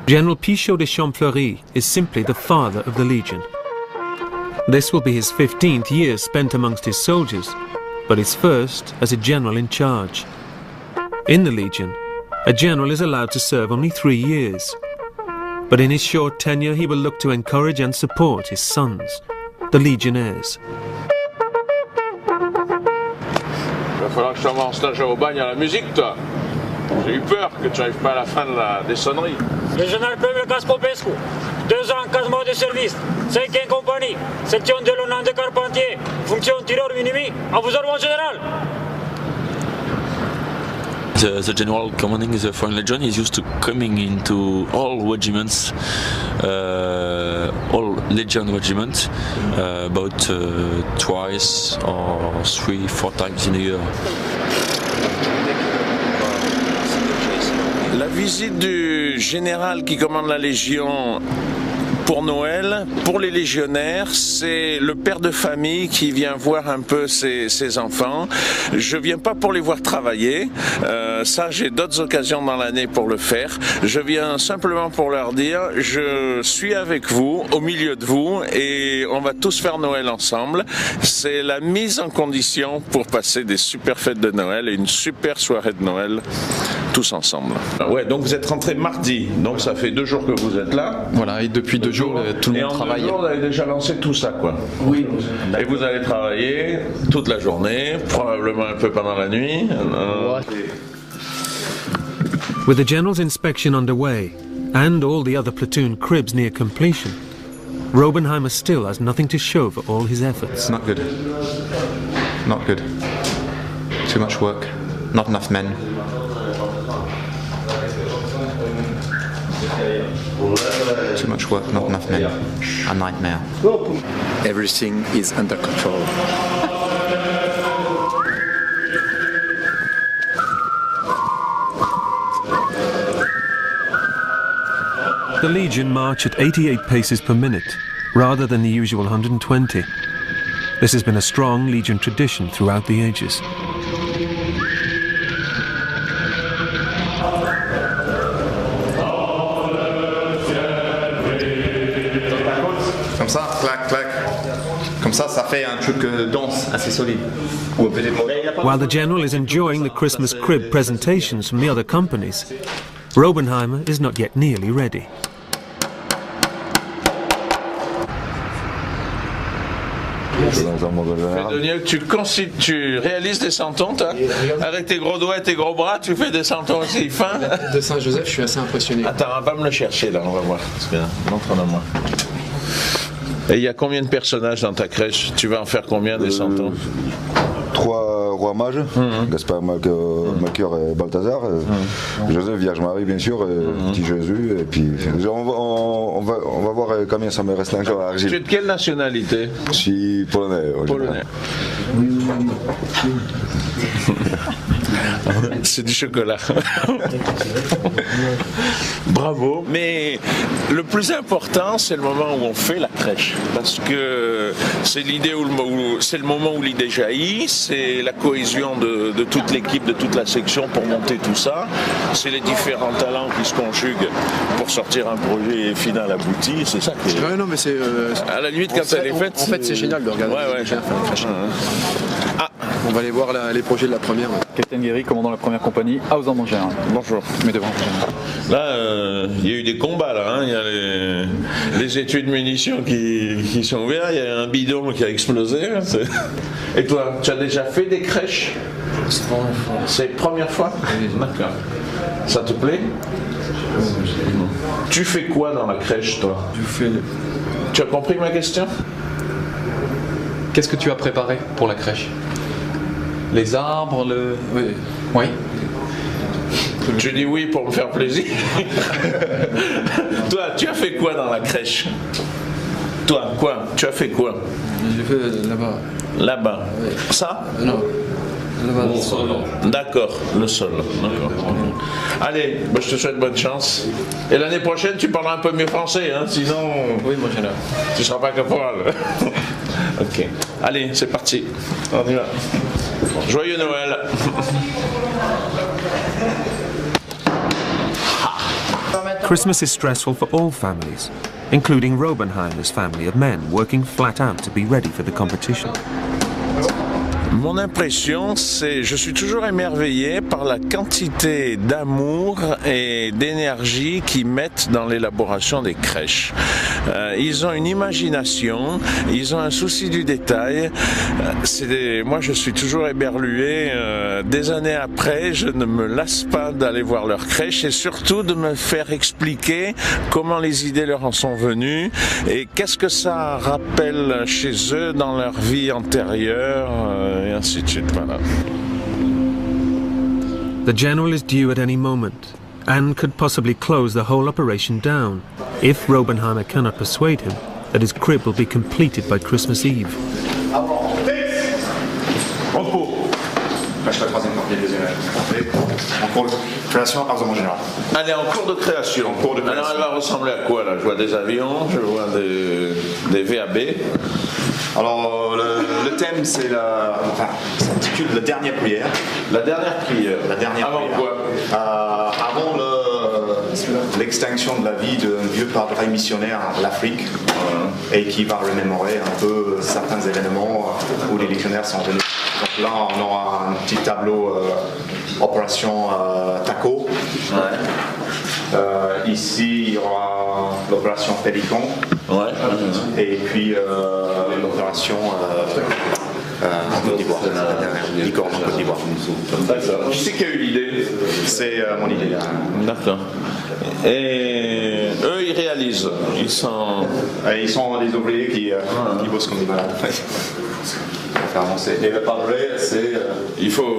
General Pichot de Champfleury is simply the father of the Legion. This will be his 15th year spent amongst his soldiers, but his first as a general in charge. In the Legion, a general is allowed to serve only 3 years. But in his short tenure, he will look to encourage and support his sons, the Legionnaires. Il va falloir que je t'envoie en stage au bagne à la musique, toi. J'ai eu peur que tu n'arrives pas à la fin des sonneries. Régional Premier Popescu, 2 ans, 4 mois de service, 5e compagnie, section de l'Onan de Carpentier, fonction tireur ennemi, à vous ordres général. The general commanding the Foreign Legion is used to coming into all regiments, all Legion regiments, about twice or 3-4 times in a year. La visite du général qui commande la Légion pour Noël, pour les légionnaires, c'est le père de famille qui vient voir un peu ses enfants. Je viens pas pour les voir travailler, ça j'ai d'autres occasions dans l'année pour le faire. Je viens simplement pour leur dire, je suis avec vous, au milieu de vous, et on va tous faire Noël ensemble. C'est la mise en condition pour passer des super fêtes de Noël et une super soirée de Noël tous ensemble. Ouais, donc vous êtes rentré mardi, donc ça fait 2 jours que vous êtes là. Voilà, et depuis 2 jours, tout le monde travaille. Et en 2 jours, vous avez déjà lancé tout ça, quoi. Oui. Et vous allez travailler toute la journée, probablement un peu pendant la nuit. With the general's inspection underway, and all the other platoon cribs near completion, Robenheimer still has nothing to show for all his efforts. Not good. Not good. Too much work. Not enough men. Too much work, not enough men. A nightmare. Everything is under control. The Legion march at 88 paces per minute, rather than the usual 120. This has been a strong Legion tradition throughout the ages. Comme ça, clac, clac. Comme ça fait un truc dense, assez solide. While the general is enjoying the Christmas crib presentations from the other companies, Robenheimer is not yet nearly ready. Daniel, tu réalises des sentons, toi? Avec tes gros doigts et tes gros bras, tu fais des sentons aussi fins? De Saint-Joseph, je suis assez impressionné. Attends, on va me le chercher là, on va voir. Montre-le-moi. Et il y a combien de personnages dans ta crèche? Tu vas en faire combien des sentons? 3 rois mages, Gaspard, Melchior et Balthazar, Joseph, Vierge Marie bien sûr, petit Jésus, et puis on va voir combien ça me reste encore à Argile. Tu es de quelle nationalité? Je suis polonais. Polonais. C'est du chocolat. Bravo. Mais le plus important, c'est le moment où on fait la crèche. Parce que c'est l'idée c'est le moment où l'idée jaillit, c'est la cohésion de toute l'équipe, de toute la section pour monter tout ça. C'est les différents talents qui se conjuguent pour sortir un projet final abouti. C'est ça qui est... Ouais, non, mais c'est... à la limite, quand elle est faite... En fait, c'est génial de regarder faire la crèche. On va aller voir les projets de la première. Capitaine Guéry, commandant la première compagnie à aux en général. Bonjour. Mais devant. Là, il y a eu des combats là. Il y a les étuis de munitions qui sont ouverts. Il y a un bidon qui a explosé. Et toi, tu as déjà fait des crèches? C'est la première fois. D'accord. Ça te plaît? Tu fais quoi dans la crèche, toi? Tu as compris ma question? Qu'est-ce que tu as préparé pour la crèche? Les arbres, le... Oui. Oui. Je dis oui pour me faire plaisir. Toi, tu as fait quoi dans la crèche? Toi, quoi? Tu as fait quoi? J'ai fait là-bas. Là-bas? Oui. Ça? Non. Là-bas, le sol. D'accord, le sol. D'accord. Allez, bah, je te souhaite bonne chance. Et l'année prochaine, tu parleras un peu mieux français, hein, sinon... Oui, moi j'ai là. Tu ne seras pas caporal. Ok. Allez, c'est parti. On y va. Joyeux Noël. Christmas is stressful for all families, including Robenheimer's family of men working flat out to be ready for the competition. Mon impression, c'est je suis toujours émerveillé par la quantité d'amour et d'énergie qu'ils mettent dans l'élaboration des crèches. Ils ont une imagination, ils ont un souci du détail. Moi, je suis toujours éberlué. Des années après, je ne me lasse pas d'aller voir leur crèche et surtout de me faire expliquer comment les idées leur en sont venues et qu'est-ce que ça rappelle chez eux dans leur vie antérieure. Et ainsi de suite, voilà. The general is due at any moment and could possibly close the whole operation down if Robenheimer cannot persuade him that his crib will be completed by Christmas Eve. La troisième partie, deuxième. En cours de création à en général. Elle est en cours de création. Alors elle va ressembler à quoi là? Je vois des avions, je vois des VAB. Alors le thème c'est ça s'intitule La dernière prière. La dernière prière. La dernière avant prière. Quoi avant l'extinction de la vie d'un vieux padre missionnaire en Afrique et qui va remémorer un peu certains événements où les légionnaires sont venus. Donc là on aura un petit tableau opération TACO. Ici il y aura l'opération Pélican. Et puis l'opération en Côte d'Ivoire, licorne en Côte d'Ivoire. Qui c'est qui a eu l'idée? C'est mon idée là. D'accord. Et eux ils réalisent. Ils sont des ouvriers qui bossent comme des malades. Faire avancer. Et le padré, c'est.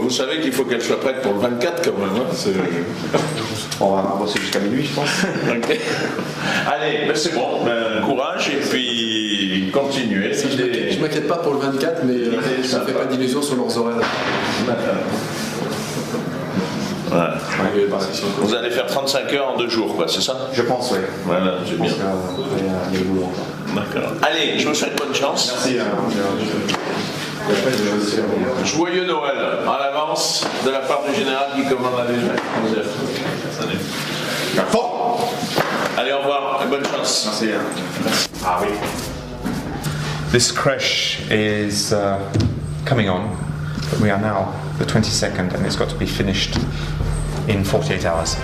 Vous savez qu'il faut qu'elle soit prête pour le 24 quand même. Hein, on va bosser jusqu'à minuit, je pense. Okay. Allez, ben c'est bon. Courage et puis continuez. Je m'inquiète pas pour le 24, mais ça ne fait pas d'illusion sur leurs horaires. Ouais. Vous allez faire 35 heures en 2 jours, quoi, c'est ça? Je pense, oui. Voilà, c'est bien. D'accord. Allez, je vous souhaite bonne chance. Merci. Joyeux Noël en avance de la part du général qui commande la Légion. Allez, au revoir et bonne chance. Merci. Ah oui. This creche is coming on, but we are now the 22nd and it's got to be finished in 48 hours.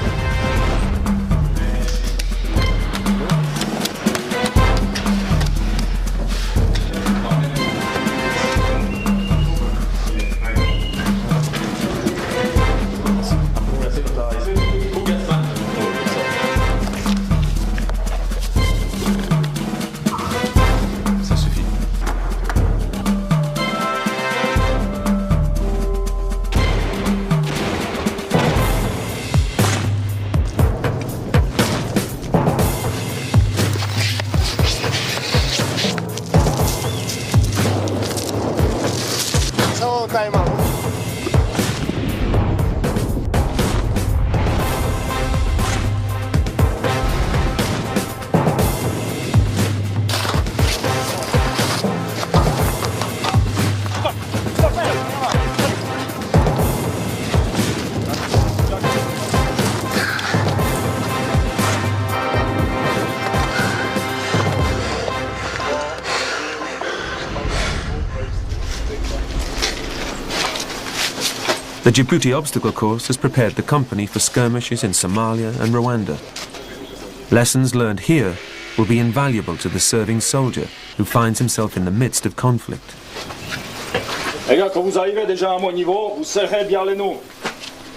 The Djibouti obstacle course has prepared the company for skirmishes in Somalia and Rwanda. Lessons learned here will be invaluable to the serving soldier who finds himself in the midst of conflict. Les gars, quand vous arrivez déjà à mon niveau, vous serrez bien les nous.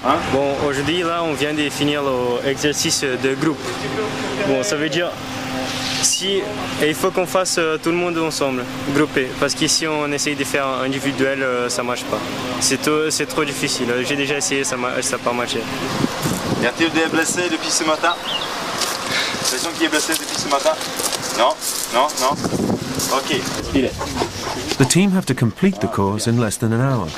Hein? Bon, aujourd'hui, là, on vient de finir l'exercice de groupe. Bon, ça veut dire, si ici et il faut qu'on fasse tout le monde ensemble, groupé. Parce qu'ici on essaye de faire individuel, ça marche pas. C'est trop difficile. J'ai déjà essayé, ça n'a pas marché. Y a-t-il des blessés depuis ce matin? Quelqu'un qui est blessé depuis ce matin? Non? Non? Non? Ok. The team have to complete the course in less than an hour.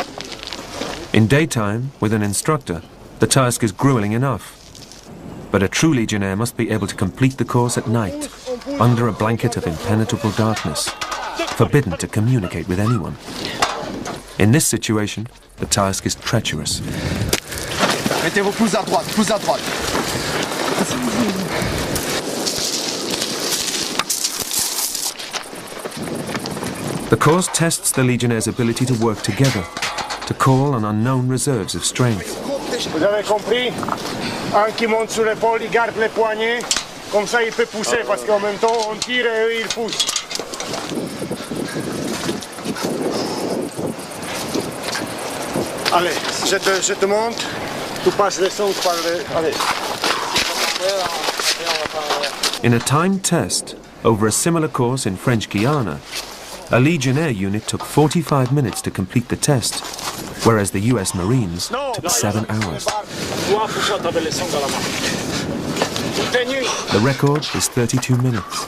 In daytime, with an instructor, the task is grueling enough. But a true legionnaire must be able to complete the course at night, under a blanket of impenetrable darkness, forbidden to communicate with anyone. In this situation, the task is treacherous. Mettez vos pouces à droite, pouces à droite. The course tests the Legionnaire's ability to work together, to call on unknown reserves of strength. Vous avez compris? Un qui monte sur l'épaule, il garde les poignets, comme ça il peut pousser, parce qu'en même temps on tire et eux ils poussent. Allez, je te monte, tu passes les sons par les... Allez. In a timed test, over a similar course in French Guiana, a Legionnaire unit took 45 minutes to complete the test, whereas the US Marines took 7 hours. The record is 32 minutes.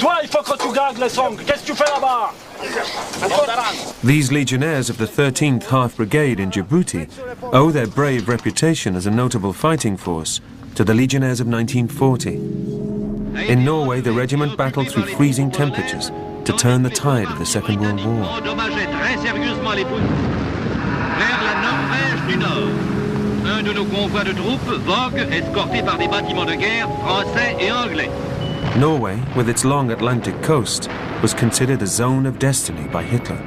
Toi, il faut que tu gardes les sons. Qu'est-ce que tu fais là-bas? These Legionnaires of the 13th Half Brigade in Djibouti owe their brave reputation as a notable fighting force to the Legionnaires of 1940. In Norway, the regiment battled through freezing temperatures to turn the tide of the Second World War. Vers la Norvège du Nord. Un de nos convois de troupes vogue, escorté par des bâtiments de guerre français et anglais. Norway, with its long Atlantic coast, was considered a zone of destiny by Hitler.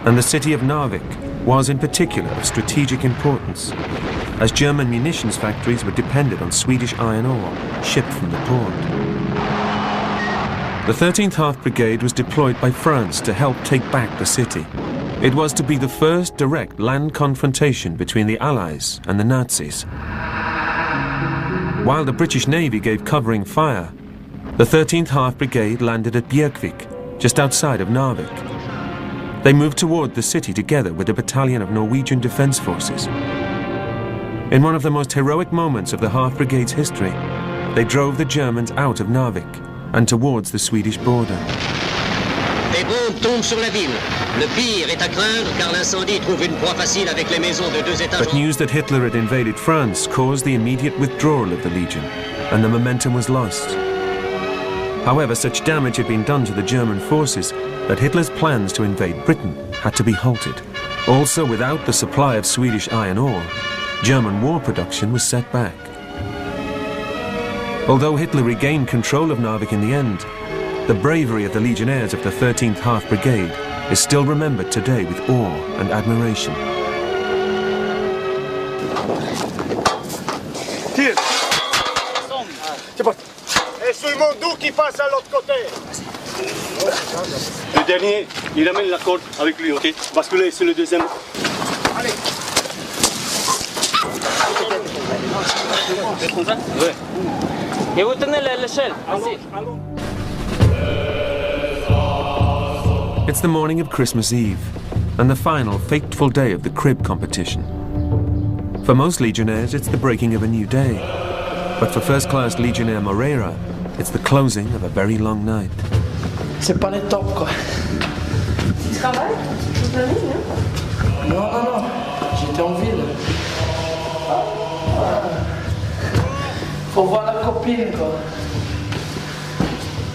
And the city of Narvik was in particular of strategic importance, as German munitions factories were dependent on Swedish iron ore shipped from the port. The 13th Half Brigade was deployed by France to help take back the city. It was to be the first direct land confrontation between the Allies and the Nazis. While the British Navy gave covering fire, the 13th Half Brigade landed at Bjerkvik, just outside of Narvik. They moved toward the city together with a battalion of Norwegian Defence Forces. In one of the most heroic moments of the Half Brigade's history, they drove the Germans out of Narvik and towards the Swedish border. Les bombes tombent sur la ville. Le pire est à craindre car l'incendie trouve une proie facile avec les maisons de 2 étages. But news that Hitler had invaded France caused the immediate withdrawal of the Legion, and the momentum was lost. However, such damage had been done to the German forces that Hitler's plans to invade Britain had to be halted. Also, without the supply of Swedish iron ore, German war production was set back. Although Hitler regained control of Narvik in the end, the bravery of the Legionnaires of the 13th Half Brigade is still remembered today with awe and admiration. Tire. Et seulement d'où qui passe à l'autre côté. Le dernier, il amène la corde avec lui, ok? Basculez sur le deuxième. Allez. Ouais. Et vous tenez l'échelle. It's the morning of Christmas Eve, and the final fateful day of the crib competition. For most Legionnaires, it's the breaking of a new day. But for first-class Legionnaire Moreira, it's the closing of a very long night. C'est pas les top, quoi. Tu travailles toute l'année, non? Non, non, non. J'étais en ville. Faut voir la copine, quoi.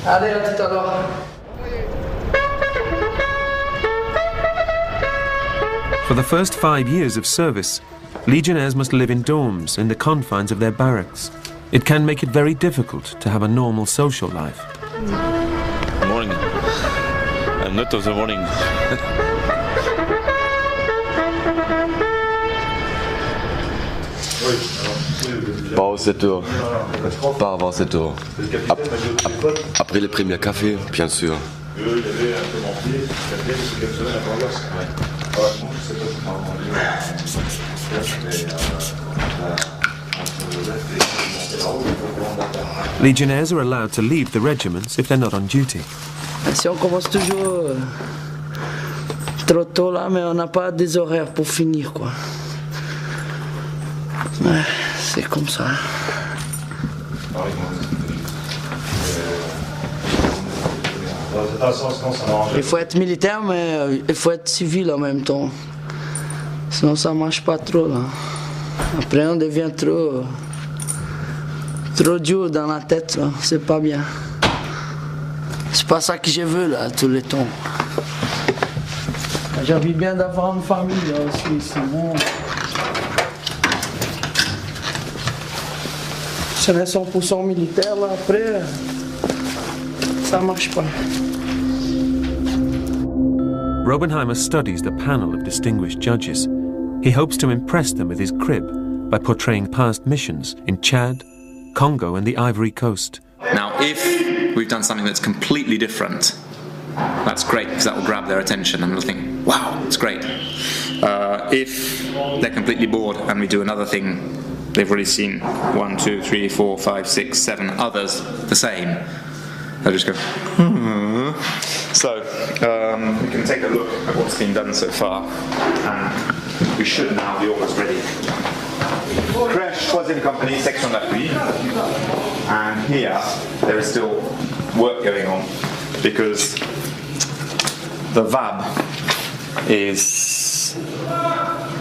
Allez, à tout à l'heure. For the first 5 years of service, Legionnaires must live in dorms in the confines of their barracks. It can make it very difficult to have a normal social life. Morning. I'm not of the morning. Pas avant 7 heures. Pas avant 7 heures. Après le premier café, bien sûr. Legionnaires are allowed to leave the regiments if they're not on duty. Si on commence toujours trop tôt là, mais on n'a pas des horaires pour finir quoi. C'est comme ça. Il faut être militaire, mais il faut être civil en même temps. Sinon ça marche pas trop là. Après on devient trop dur dans la tête là. C'est pas bien. C'est pas ça que je veux là tout le temps. J'ai envie bien d'avoir une famille là aussi, sinon. Si on est 100% militaire là après, ça marche pas. Robenheimer studies the panel of distinguished judges. He hopes to impress them with his crib by portraying past missions in Chad, Congo and the Ivory Coast. Now, if we've done something that's completely different, that's great because that will grab their attention and they'll think, wow, it's great. If they're completely bored and we do another thing, they've already seen 1, 2, 3, 4, 5, 6, 7 others the same, they'll just go, So, we can take a look at what's been done so far, and we should now be almost ready. Crèche, 3e compagnie, section d'appui, and here there is still work going on because the VAB is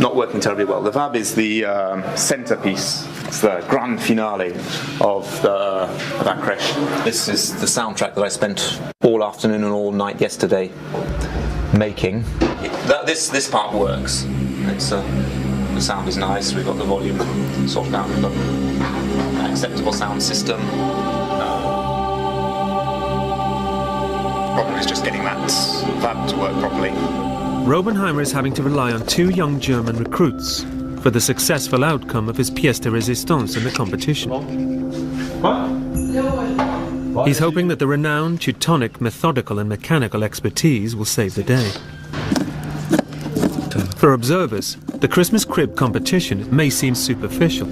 not working terribly well. The VAB is the centerpiece, it's the grand finale of that crèche. This is the soundtrack that I spent all afternoon and all night yesterday making. This part works. It's the sound is nice, we've got the volume sorted out, we've got an acceptable sound system. Problem is just getting that VAB to work properly. Robenheimer is having to rely on 2 young German recruits for the successful outcome of his pièce de résistance in the competition. He's hoping that the renowned Teutonic methodical and mechanical expertise will save the day. For observers, the Christmas crib competition may seem superficial,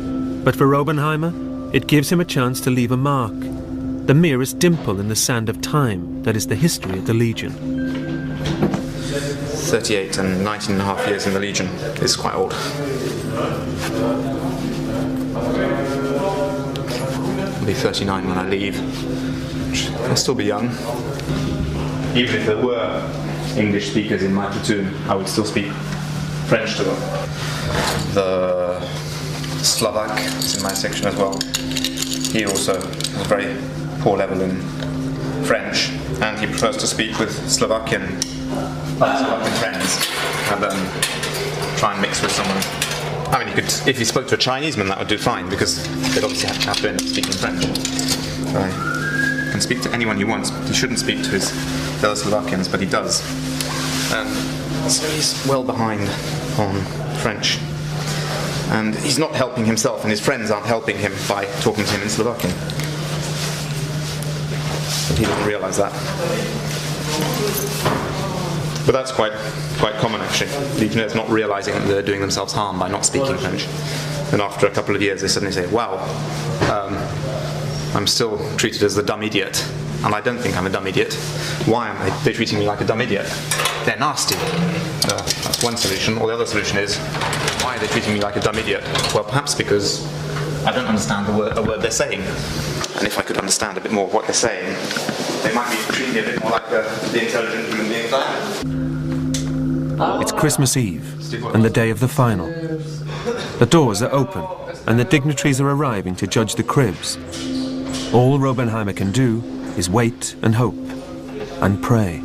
but for Robenheimer, it gives him a chance to leave a mark, the merest dimple in the sand of time that is the history of the Legion. 38 and 19 and a half years in the Legion is quite old. I'll be 39 when I leave. I'll still be young. Even if there were English speakers in my platoon, I would still speak French to them. The Slovak is in my section as well. He also has a very poor level in French, and he prefers to speak with Slovakian friends and then try and mix with someone. I mean, if he spoke to a Chineseman, that would do fine because they'd obviously have to end up speaking French. So he can speak to anyone he wants. He shouldn't speak to his fellow Slovakians, but he does. So he's well behind on French. And he's not helping himself, and his friends aren't helping him by talking to him in Slovakian. But he doesn't realise that. But that's quite common actually. Legionnaires not realising that they're doing themselves harm by not speaking French. And after a couple of years they suddenly say, wow, I'm still treated as the dumb idiot. And I don't think I'm a dumb idiot. Why am they treating me like a dumb idiot? They're nasty. That's one solution. Or the other solution is, why are they treating me like a dumb idiot? Well, perhaps because I don't understand a word they're saying. And if I could understand a bit more of what they're saying, they might be treating me a bit more like the intelligent human beings I am. It's Christmas Eve and the day of the final. The doors are open and the dignitaries are arriving to judge the cribs. All Robenheimer can do is wait and hope and pray.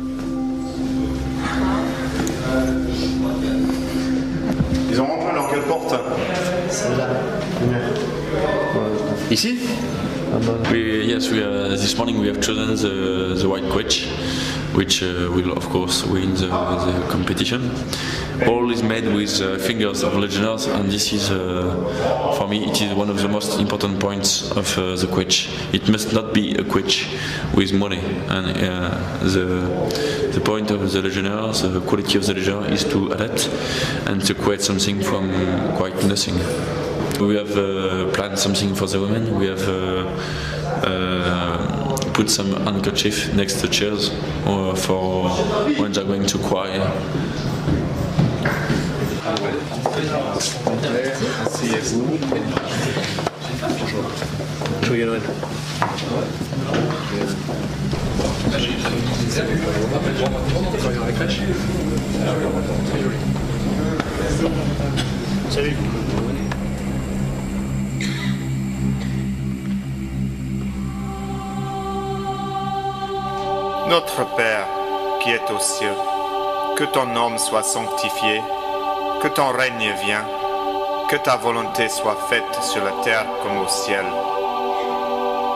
Ils ont rentré dans quelle porte? Ici? This morning we have chosen the white quetch, which will of course win the competition. All is made with fingers of legionnaires, and this is, for me, it is one of the most important points of the quetch. It must not be a quetch with money, and the point of the legionnaires, the quality of the legionnaire is to adapt and to create something from quite nothing. We have planned something for the women. We have put some handkerchief next to chairs for when they're going to cry. Joyeux Noël. Salut. Notre Père, qui est aux cieux, que ton nom soit sanctifié, que ton règne vienne, que ta volonté soit faite sur la terre comme au ciel.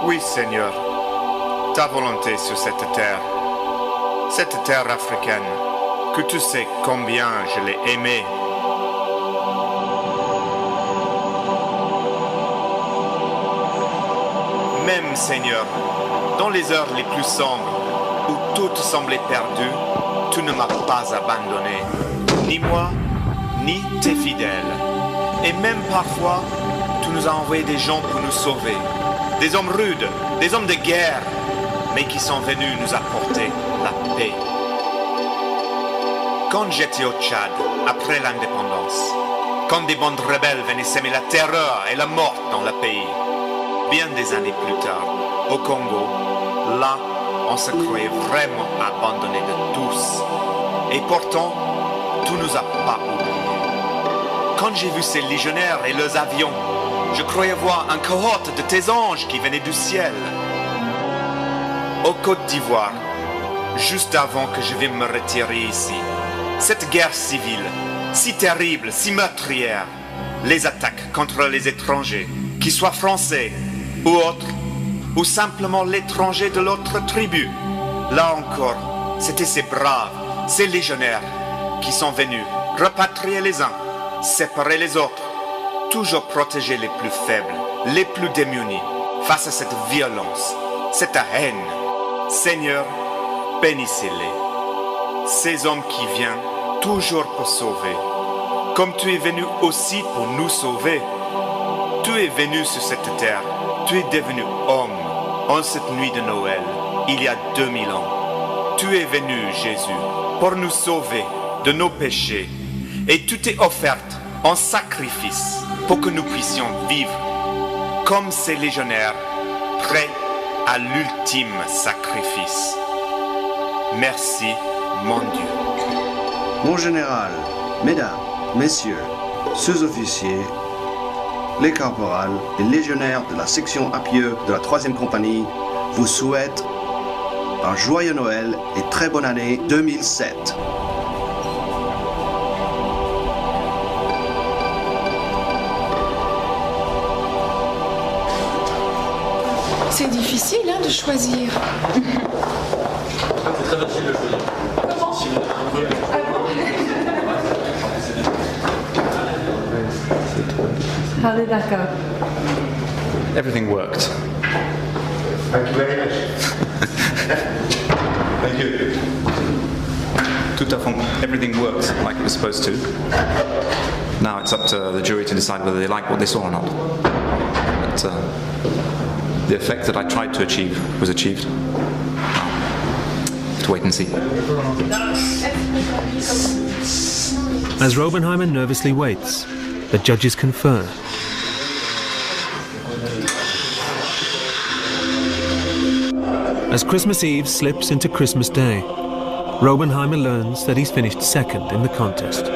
Oui, Seigneur, ta volonté sur cette terre africaine, que tu sais combien je l'ai aimée. Même, Seigneur, dans les heures les plus sombres, où tout semblait perdu, tu ne m'as pas abandonné, ni moi, ni tes fidèles. Et même parfois, tu nous as envoyé des gens pour nous sauver, des hommes rudes, des hommes de guerre, mais qui sont venus nous apporter la paix. Quand j'étais au Tchad, après l'indépendance, quand des bandes rebelles venaient semer la terreur et la mort dans le pays, bien des années plus tard, au Congo, là, on se croyait vraiment abandonné de tous. Et pourtant, tu nous as pas oubliés. Quand j'ai vu ces légionnaires et leurs avions, je croyais voir un cohorte de tes anges qui venaient du ciel. Au Côte d'Ivoire, juste avant que je vienne me retirer ici, cette guerre civile, si terrible, si meurtrière, les attaques contre les étrangers, qu'ils soient français ou autres, ou simplement l'étranger de l'autre tribu. Là encore, c'était ces braves, ces légionnaires qui sont venus repatrier les uns, séparer les autres, toujours protéger les plus faibles, les plus démunis face à cette violence, cette haine. Seigneur, bénissez-les. Ces hommes qui viennent toujours pour sauver, comme tu es venu aussi pour nous sauver. Tu es venu sur cette terre, tu es devenu homme en cette nuit de Noël, il y a 2000 ans. Tu es venu, Jésus, pour nous sauver de nos péchés, et tu t'es offerte en sacrifice pour que nous puissions vivre comme ces légionnaires, prêts à l'ultime sacrifice. Merci, mon Dieu. Mon général, mesdames, messieurs, sous-officiers, les caporales et légionnaires de la section à pied de la 3e compagnie vous souhaitent un joyeux Noël et très bonne année 2007. C'est difficile hein, de choisir. C'est très facile de choisir. Comment? Ah bon? Ah, d'accord. Everything worked. Thank you very much. Thank you. Tout à fait. Everything worked like it was supposed to. Now it's up to the jury to decide whether they like what they saw or not. But the effect that I tried to achieve was achieved. To wait and see. As Robenheimer nervously waits, the judges confer. As Christmas Eve slips into Christmas Day, Robenheimer learns that he's finished second in the contest.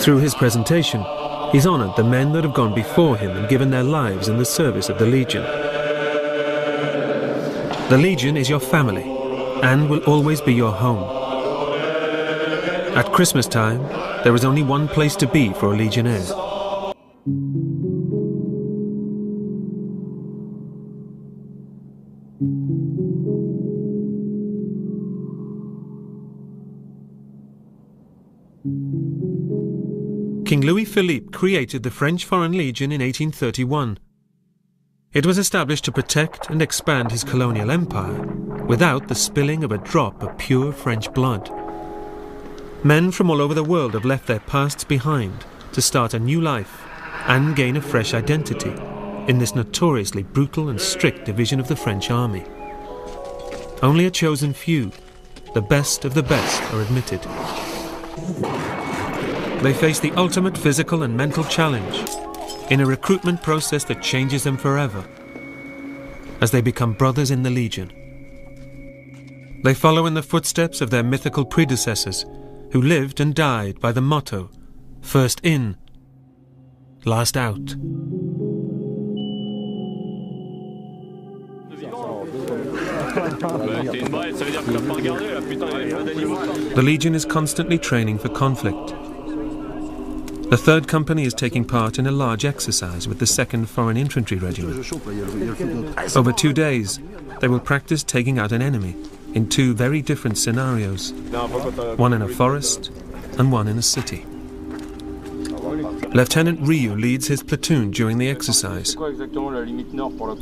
Through his presentation, he's honored the men that have gone before him and given their lives in the service of the Legion. The Legion is your family and will always be your home. At Christmas time, there is only one place to be for a Legionnaire. King Louis-Philippe created the French Foreign Legion in 1831. It was established to protect and expand his colonial empire without the spilling of a drop of pure French blood. Men from all over the world have left their pasts behind to start a new life and gain a fresh identity in this notoriously brutal and strict division of the French army. Only a chosen few, the best of the best, are admitted. They face the ultimate physical and mental challenge in a recruitment process that changes them forever as they become brothers in the Legion. They follow in the footsteps of their mythical predecessors who lived and died by the motto, first in, last out. The Legion is constantly training for conflict. The 3rd Company is taking part in a large exercise with the 2nd Foreign Infantry Regiment. Over 2 days, they will practice taking out an enemy in 2 very different scenarios, one in a forest and one in a city. Lieutenant Ryu leads his platoon during the exercise.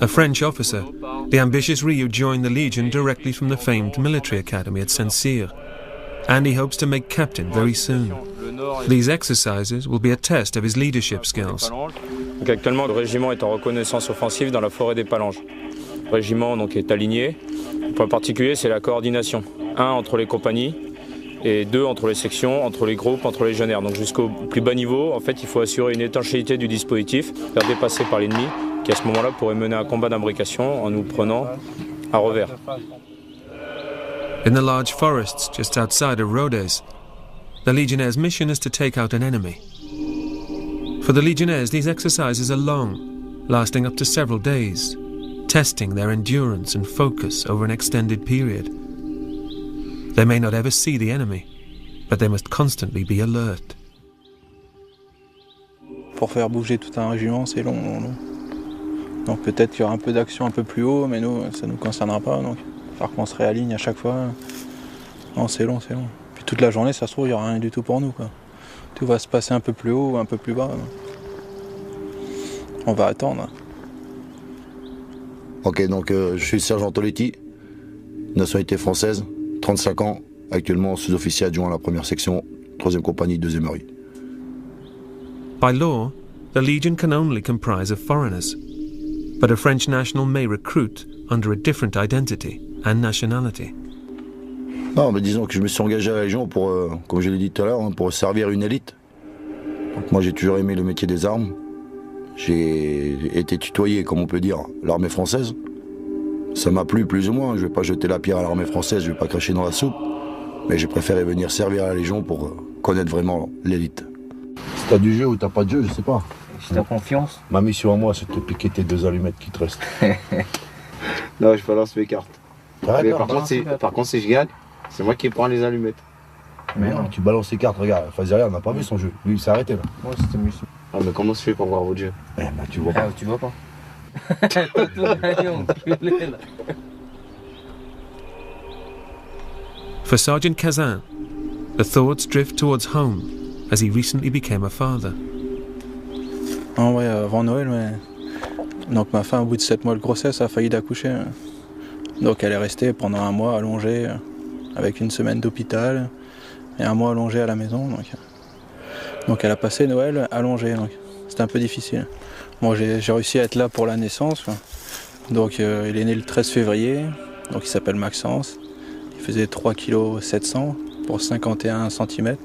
A French officer, the ambitious Ryu joined the Legion directly from the famed military academy at Saint-Cyr, and he hopes to make captain very soon. These exercises will be a test of his leadership skills. Donc actuellement, le régiment est en reconnaissance offensive dans la forêt des Palanges. Le régiment donc, est aligné. Le point particulier, c'est la coordination. 1 entre les compagnies et 2 entre les sections, entre les groupes, entre les légionnaires. Donc jusqu'au plus bas niveau, en fait, il faut assurer une étanchéité du dispositif, faire dépasser par l'ennemi, qui à ce moment-là pourrait mener un combat d'imbrication en nous prenant à revers. In the large forests just outside of Rodez, the Legionnaires' mission is to take out an enemy. For the Legionnaires, these exercises are long, lasting up to several days, testing their endurance and focus over an extended period. They may not ever see the enemy, but they must constantly be alert. Pour faire bouger tout un régiment, c'est long. Donc peut-être qu'il y aura un peu d'action un peu plus haut, mais nous, ça ne nous concernera pas. Donc il va falloir qu'on se réaligne à chaque fois. Non, c'est long. Puis toute la journée, ça se trouve, il n'y aura rien du tout pour nous, quoi. Tout va se passer un peu plus haut ou un peu plus bas. On va attendre. Ok, donc je suis sergent Toletti, nationalité française, 35 ans, actuellement sous-officier adjoint à la 1re section, 3e compagnie, 2e RI. By law, the Legion can only comprise of foreigners, but a French national may recruit under a different identity and nationality. Non, mais disons que je me suis engagé à la Légion pour, comme je l'ai dit tout à l'heure, pour servir une élite. Donc moi j'ai toujours aimé le métier des armes. J'ai été tutoyé, comme on peut dire, l'armée française. Ça m'a plu plus ou moins, je vais pas jeter la pierre à l'armée française, je vais pas cracher dans la soupe. Mais j'ai préféré venir servir à la Légion pour connaître vraiment l'élite. Si t'as du jeu ou t'as pas de jeu, je sais pas. Si t'as confiance. Ma mission à moi, c'est de te piquer tes 2 allumettes qui te restent. Non, je balance mes cartes. Mais par contre, si je gagne, c'est moi qui prends les allumettes. Mais non, tu balances tes cartes, regarde, Fazeria, on n'a pas vu son jeu. Lui, il s'est arrêté là. Moi, c'était mieux. Ah, mais comment je fais pour voir votre jeu? Eh ben, tu vois pas. Tu vois pas. For Sergeant Kazan, the thoughts drift towards home as he recently became a father. Ah ouais, avant Noël, mais... Donc ma femme, au bout de 7 mois de grossesse, a failli d'accoucher. Donc elle est restée pendant 1 mois allongée, avec 1 semaine d'hôpital, et 1 mois allongée à la maison. Donc elle a passé Noël allongée, donc c'était un peu difficile. Moi j'ai réussi à être là pour la naissance, quoi. Donc il est né le 13 février, donc il s'appelle Maxence. Il faisait 3,7 kg pour 51 cm,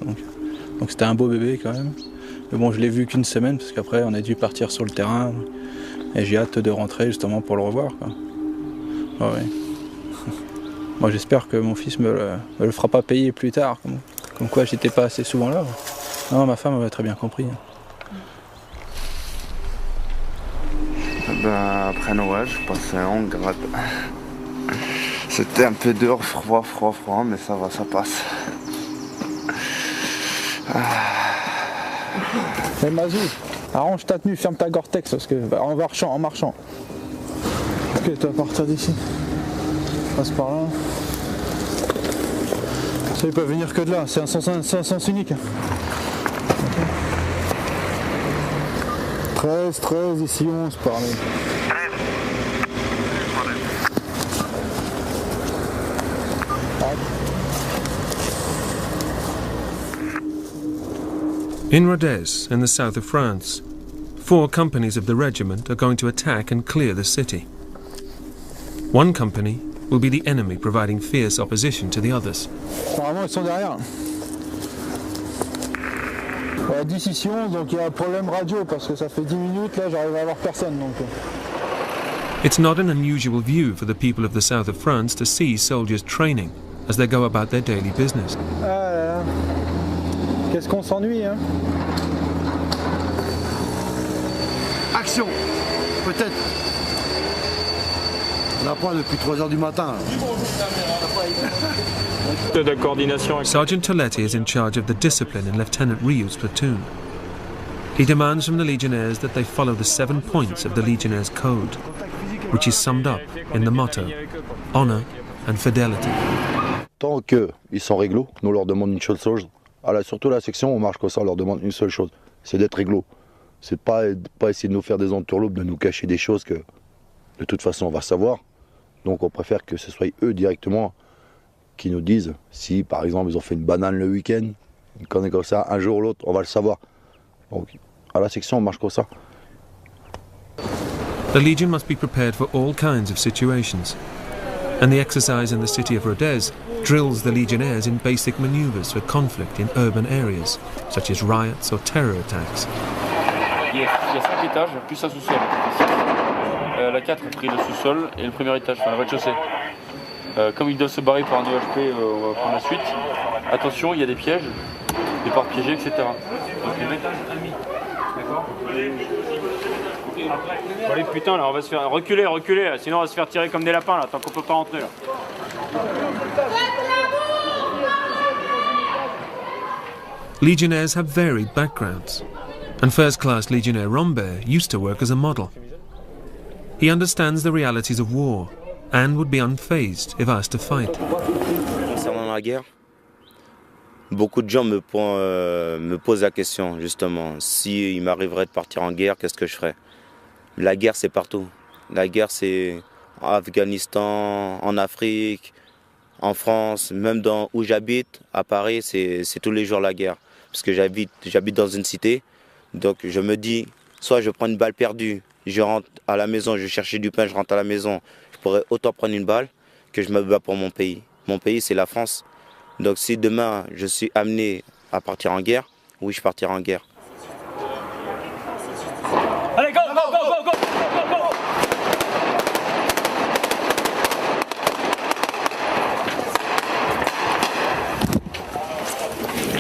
donc c'était un beau bébé quand même. Mais bon, je l'ai vu qu'1 semaine, parce qu'après on a dû partir sur le terrain, et j'ai hâte de rentrer justement pour le revoir, quoi. Ouais. Moi j'espère que mon fils me le fera pas payer plus tard, comme quoi j'étais pas assez souvent là. Non, ma femme avait très bien compris. Ben, après Noël, je passais en grade. C'était un peu dehors, froid, mais ça va, ça passe. Hey Mazou, arrange ta tenue, ferme ta Gore-Tex, parce que en marchant. Ok, tu vas partir d'ici. Passe par là. Ça, ils peuvent venir que de là, c'est un sens unique. 13, ici 11 par là. In Rodez, in the south of France, 4 companies of the regiment are going to attack and clear the city. One company will be the enemy, providing fierce opposition to the others. Apparemment, ils sont derrière. Décision, donc il y a un problème radio parce que ça fait 10 minutes, là j'arrive à avoir personne. Donc. It's not an unusual view for the people of the south of France to see soldiers training as they go about their daily business. Ah là là. Qu'est-ce qu'on s'ennuie, hein? Action! Peut-être. On apprend depuis 3 h du matin. De coordination. Sergeant Toletti is in charge of the discipline in Lieutenant Ryu's platoon. He demands from the Legionnaires that they follow the 7 points of the Legionnaires' code, which is summed up in the motto, honor and fidelity. Tant qu'ils sont réglo, nous on leur demande une seule chose. Surtout à la section, on marche comme ça, on leur demande une seule chose, c'est d'être réglo. C'est pas essayer de nous faire des entourloupes, de nous cacher des choses que de toute façon on va savoir. Donc on préfère que ce soit eux directement qui nous disent si par exemple ils ont fait une banane le week-end, une connerie comme ça, un jour ou l'autre, on va le savoir. Donc à la section on marche comme ça. The Legion must be prepared for all kinds of situations, and the exercise in the city of Rodez drills the Legionnaires in basic maneuvers for conflict in urban areas, such as riots or terror attacks. Il y a 5 étages, plus un sous-sol. La 4 a pris le sous-sol et le premier étage, enfin le rez-de-chaussée. Comme ils doivent se barrer par un EHP, on va prendre la suite. Attention, il y a des pièges, des portes piégées, etc. Donc les étages amis. D'accord. Allez putain là, on va se faire reculer, là, sinon on va se faire tirer comme des lapins là, tant qu'on peut pas rentrer là. Legionnaires have varied backgrounds, and first-class Legionnaire Rombert used to work as a model. He understands the realities of war and would be unfazed if asked to fight. Concernant la guerre, beaucoup de gens me posent la question justement, si il m'arriverait de partir en guerre, qu'est-ce que je ferais? La guerre c'est partout. La guerre c'est en Afghanistan, en Afrique, en France, même où j'habite, à Paris, c'est tous les jours la guerre. Parce que j'habite dans une cité, donc je me dis, soit je prends une balle perdue, je rentre à la maison, je cherche du pain, je rentre à la maison, je pourrais autant prendre une balle que je me bats pour mon pays. Mon pays c'est la France. Donc si demain je suis amené à partir en guerre, oui je partirai en guerre. Allez, go, go, go, go, go, go, go.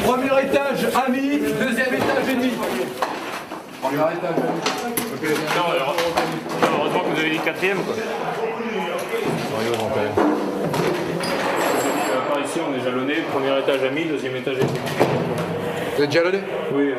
Premier étage, ami. Deuxième étage, ennemi. Premier étage, ami. Okay. Non, heureusement que vous avez dit 4e quoi. Par ici on est jalonné, premier étage ami, deuxième étage ennemi. Vous êtes jalonné? Oui.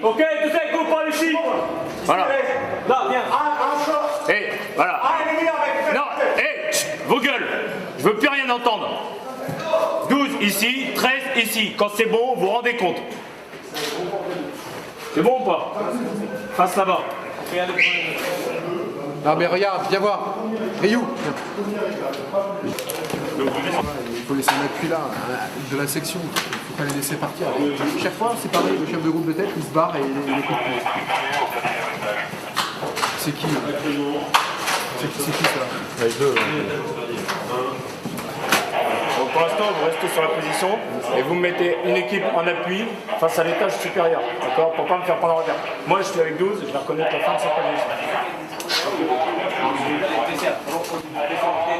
Ok, tout ça, il coupe pas les chiffres. Voilà. Là, viens. Hé, voilà. Non, hé, vos gueules. Je veux plus rien entendre. 12 ici, 13 ici. Quand c'est bon, vous vous rendez compte. C'est bon ou pas? Face là-bas. Non mais regarde, viens voir. Ryu. Il faut laisser un appui là, de la section. Il ne faut pas les laisser partir. Chaque fois, c'est pareil, le chef de groupe de tête, il se barre et il écoute. C'est qui C'est qui ça? Les deux. Donc pour l'instant, vous restez sur la position et vous mettez une équipe en appui face à l'étage supérieur. D'accord? Pour ne pas me faire prendre en retard. Moi, je suis avec 12, je vais reconnaître la fin de sa position.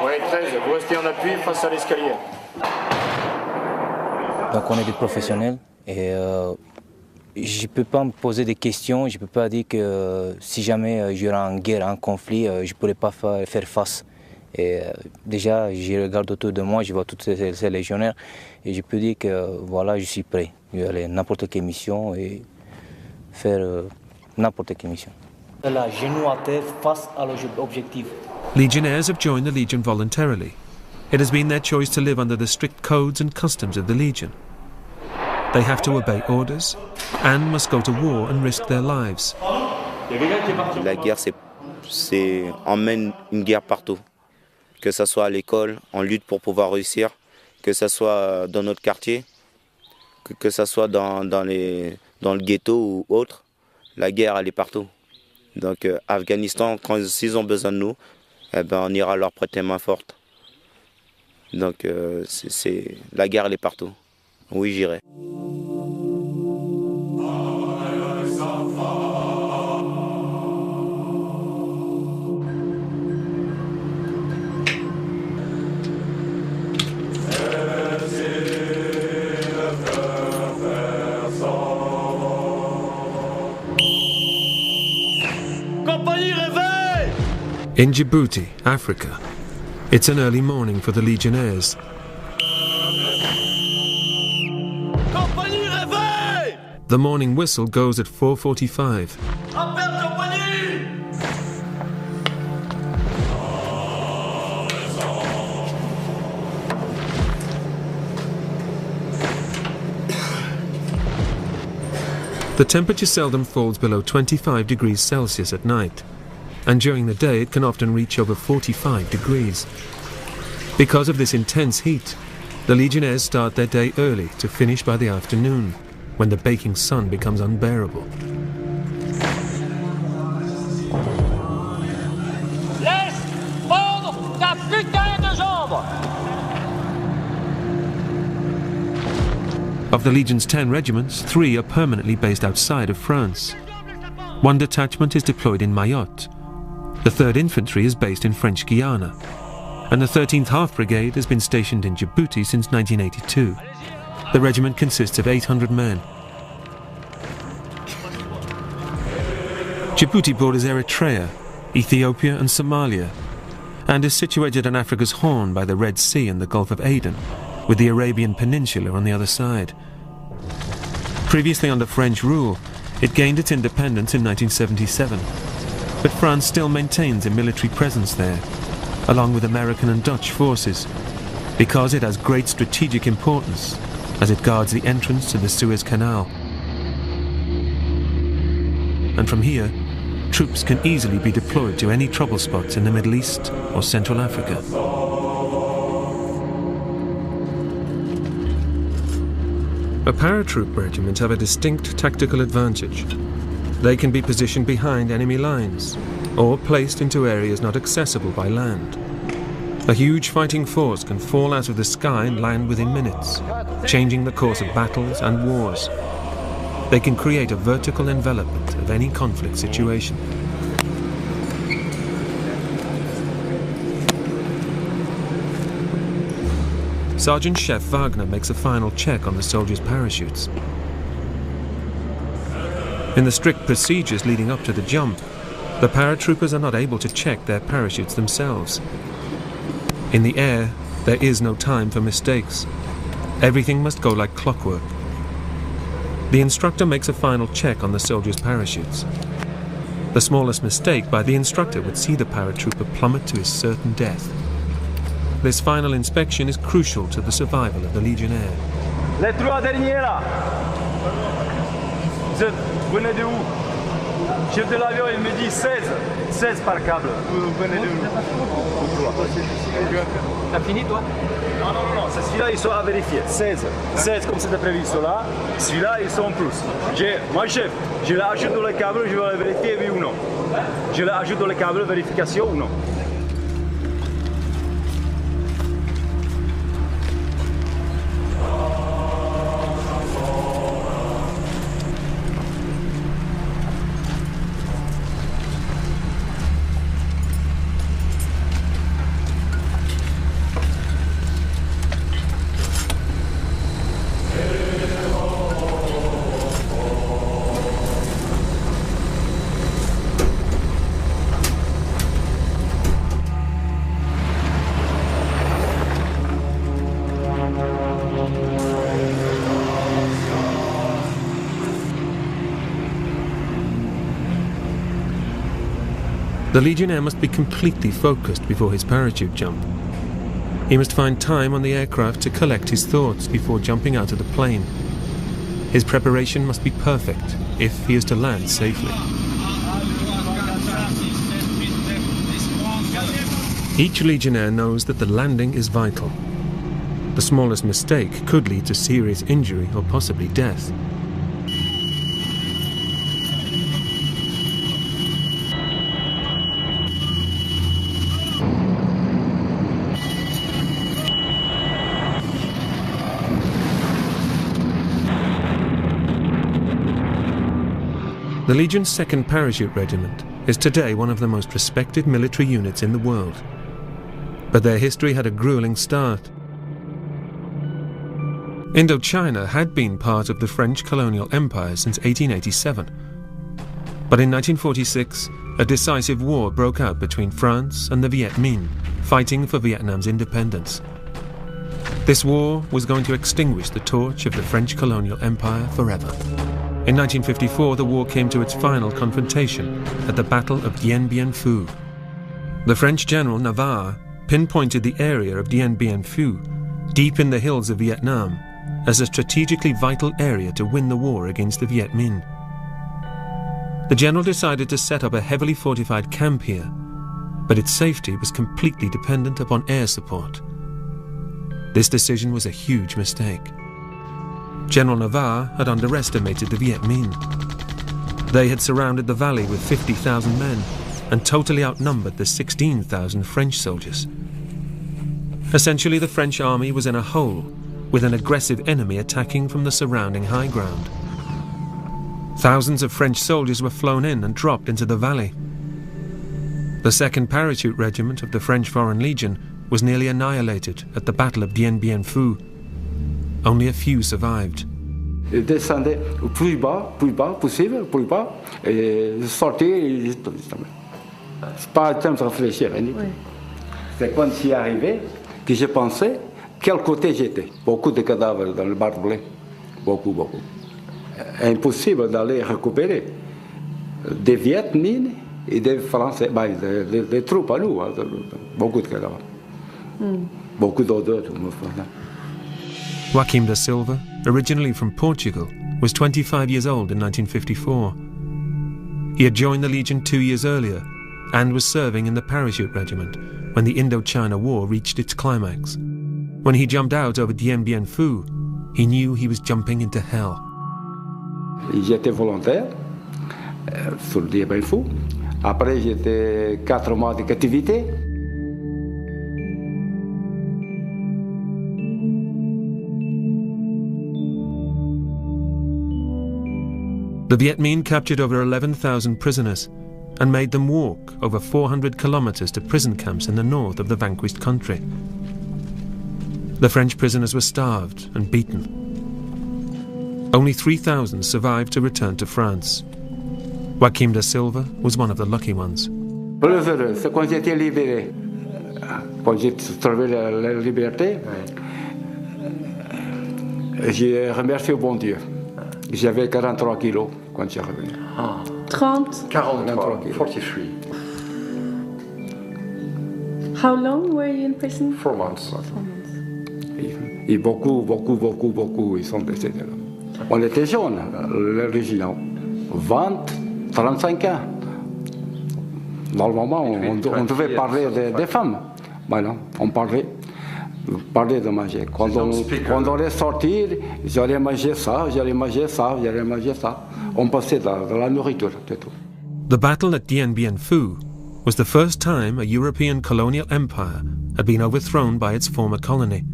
Oui, 13, vous restez en appui face à l'escalier. Donc on est des professionnels et je ne peux pas me poser des questions, je ne peux pas dire que si jamais j'aurai une guerre, un conflit, je ne pourrais pas faire face. Et déjà, je regarde autour de moi, je vois tous ces légionnaires et je peux dire que voilà, je suis prêt. Je vais aller à n'importe quelle mission et faire n'importe quelle mission. La genou à terre face à l'objectif. Legionnaires have joined the Legion voluntarily. It has been their choice to live under the strict codes and customs of the Legion. They have to obey orders and must go to war and risk their lives. La guerre, emmène une guerre partout. Que ce soit à l'école, on lutte pour pouvoir réussir, que ce soit dans notre quartier, que ce soit dans le ghetto ou autre, la guerre elle est partout. Donc Afghanistan, s'ils ont besoin de nous, on ira leur prêter main forte. Donc la guerre elle est partout. Oui, j'irai. In Djibouti, Africa, it's an early morning for the Legionnaires. The morning whistle goes at 4:45. The temperature seldom falls below 25 degrees Celsius at night, and during the day it can often reach over 45 degrees. Because of this intense heat, the Legionnaires start their day early to finish by the afternoon, when the baking sun becomes unbearable. Laisse fondre ta putain de jambe! Of the Legion's 10 regiments, 3 are permanently based outside of France. One detachment is deployed in Mayotte. The 3rd Infantry is based in French Guiana, and the 13th Half Brigade has been stationed in Djibouti since 1982. The regiment consists of 800 men. Djibouti borders Eritrea, Ethiopia and Somalia, and is situated on Africa's Horn by the Red Sea and the Gulf of Aden, with the Arabian Peninsula on the other side. Previously under French rule, it gained its independence in 1977. But France still maintains a military presence there, along with American and Dutch forces, because it has great strategic importance as it guards the entrance to the Suez Canal. And from here, troops can easily be deployed to any trouble spots in the Middle East or Central Africa. A paratroop regiment have a distinct tactical advantage. They can be positioned behind enemy lines, or placed into areas not accessible by land. A huge fighting force can fall out of the sky and land within minutes, changing the course of battles and wars. They can create a vertical envelopment of any conflict situation. Sergeant Chef Wagner makes a final check on the soldiers' parachutes. In the strict procedures leading up to the jump, the paratroopers are not able to check their parachutes themselves. In the air, there is no time for mistakes. Everything must go like clockwork. The instructor makes a final check on the soldiers' parachutes. The smallest mistake by the instructor would see the paratrooper plummet to his certain death. This final inspection is crucial to the survival of the Legionnaire. Les trois derniers là. Vous venez de où? Chef de l'avion, il me dit 16. 16 par câble. Vous venez de où? T'as fini toi? Non, c'est celui-là, ils sont à vérifier. 16. 16 comme c'était prévu, ils sont là. Celui-là, ils sont en plus. Moi, chef, je l'ajoute dans le câble, je vais vérifier oui ou non. Je l'ajoute dans le câble, vérification ou non. The Legionnaire must be completely focused before his parachute jump. He must find time on the aircraft to collect his thoughts before jumping out of the plane. His preparation must be perfect if he is to land safely. Each Legionnaire knows that the landing is vital. The smallest mistake could lead to serious injury or possibly death. The Legion's 2nd Parachute Regiment is today one of the most respected military units in the world. But their history had a grueling start. Indochina had been part of the French colonial empire since 1887. But in 1946, a decisive war broke out between France and the Viet Minh, fighting for Vietnam's independence. This war was going to extinguish the torch of the French colonial empire forever. In 1954, the war came to its final confrontation at the Battle of Dien Bien Phu. The French general Navarre pinpointed the area of Dien Bien Phu, deep in the hills of Vietnam, as a strategically vital area to win the war against the Viet Minh. The general decided to set up a heavily fortified camp here, but its safety was completely dependent upon air support. This decision was a huge mistake. General Navarre had underestimated the Viet Minh. They had surrounded the valley with 50,000 men and totally outnumbered the 16,000 French soldiers. Essentially, the French army was in a hole, with an aggressive enemy attacking from the surrounding high ground. Thousands of French soldiers were flown in and dropped into the valley. The 2nd Parachute Regiment of the French Foreign Legion was nearly annihilated at the Battle of Dien Bien Phu. Only a few survived. Ils descendaient plus bas possible, plus bas, et sortaient. C'est pas le temps de réfléchir. C'est quand j'y arrivais que je pensais quel côté j'étais. Beaucoup de cadavres dans le barbelé. Beaucoup. Impossible d'aller récupérer des Viet Minh et des Français, des troupes à nous. Beaucoup de cadavres. Beaucoup d'odeurs. Joaquim da Silva, originally from Portugal, was 25 years old in 1954. He had joined the Legion 2 years earlier and was serving in the Parachute Regiment when the Indochina War reached its climax. When he jumped out over Dien Bien Phu, he knew he was jumping into hell. J'étais volontaire sur Dien Bien Phu. Après, j'étais 4 mois de captivité. The Viet Minh captured over 11,000 prisoners and made them walk over 400 kilometers to prison camps in the north of the vanquished country. The French prisoners were starved and beaten. Only 3,000 survived to return to France. Joaquim da Silva was one of the lucky ones. Plus heureux, c'est quand j'étais libéré. Quand j'ai trouvé la liberté, j'ai remercié au bon Dieu. J'avais 43 kilos quand j'ai revenu. 30? 43 kilos. 43. How long were you in prison? 4 months. 4 months. Et beaucoup, ils sont décédés là. On était jeunes, les régiments. 20, 35 ans. Normalement, on devait parler des femmes. Voilà, on parlait de manger. Quand on allait sortir, j'allais manger ça. On passait de la nourriture, c'est tout. The battle at Dien Bien Phu was the first time a European colonial empire had been overthrown by its former colony.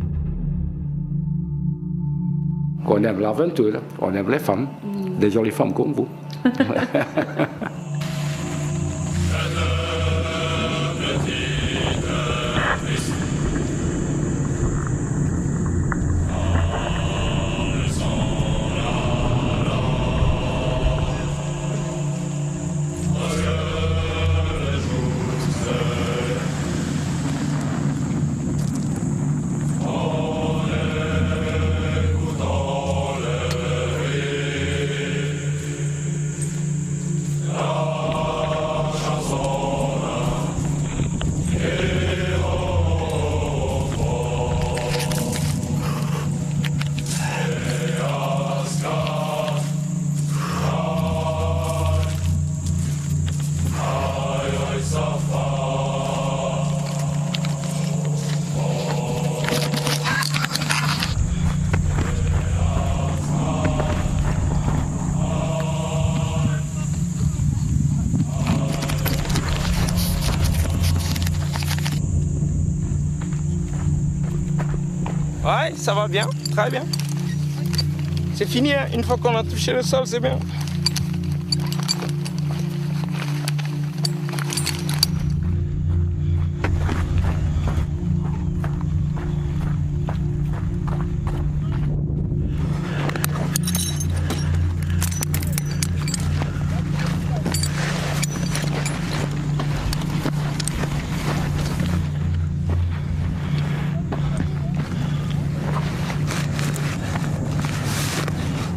On aime l'aventure, on aime les femmes, des jolies femmes comme vous. Oh Ouais, ça va bien, très bien. C'est fini, hein. Une fois qu'on a touché le sol, c'est bien.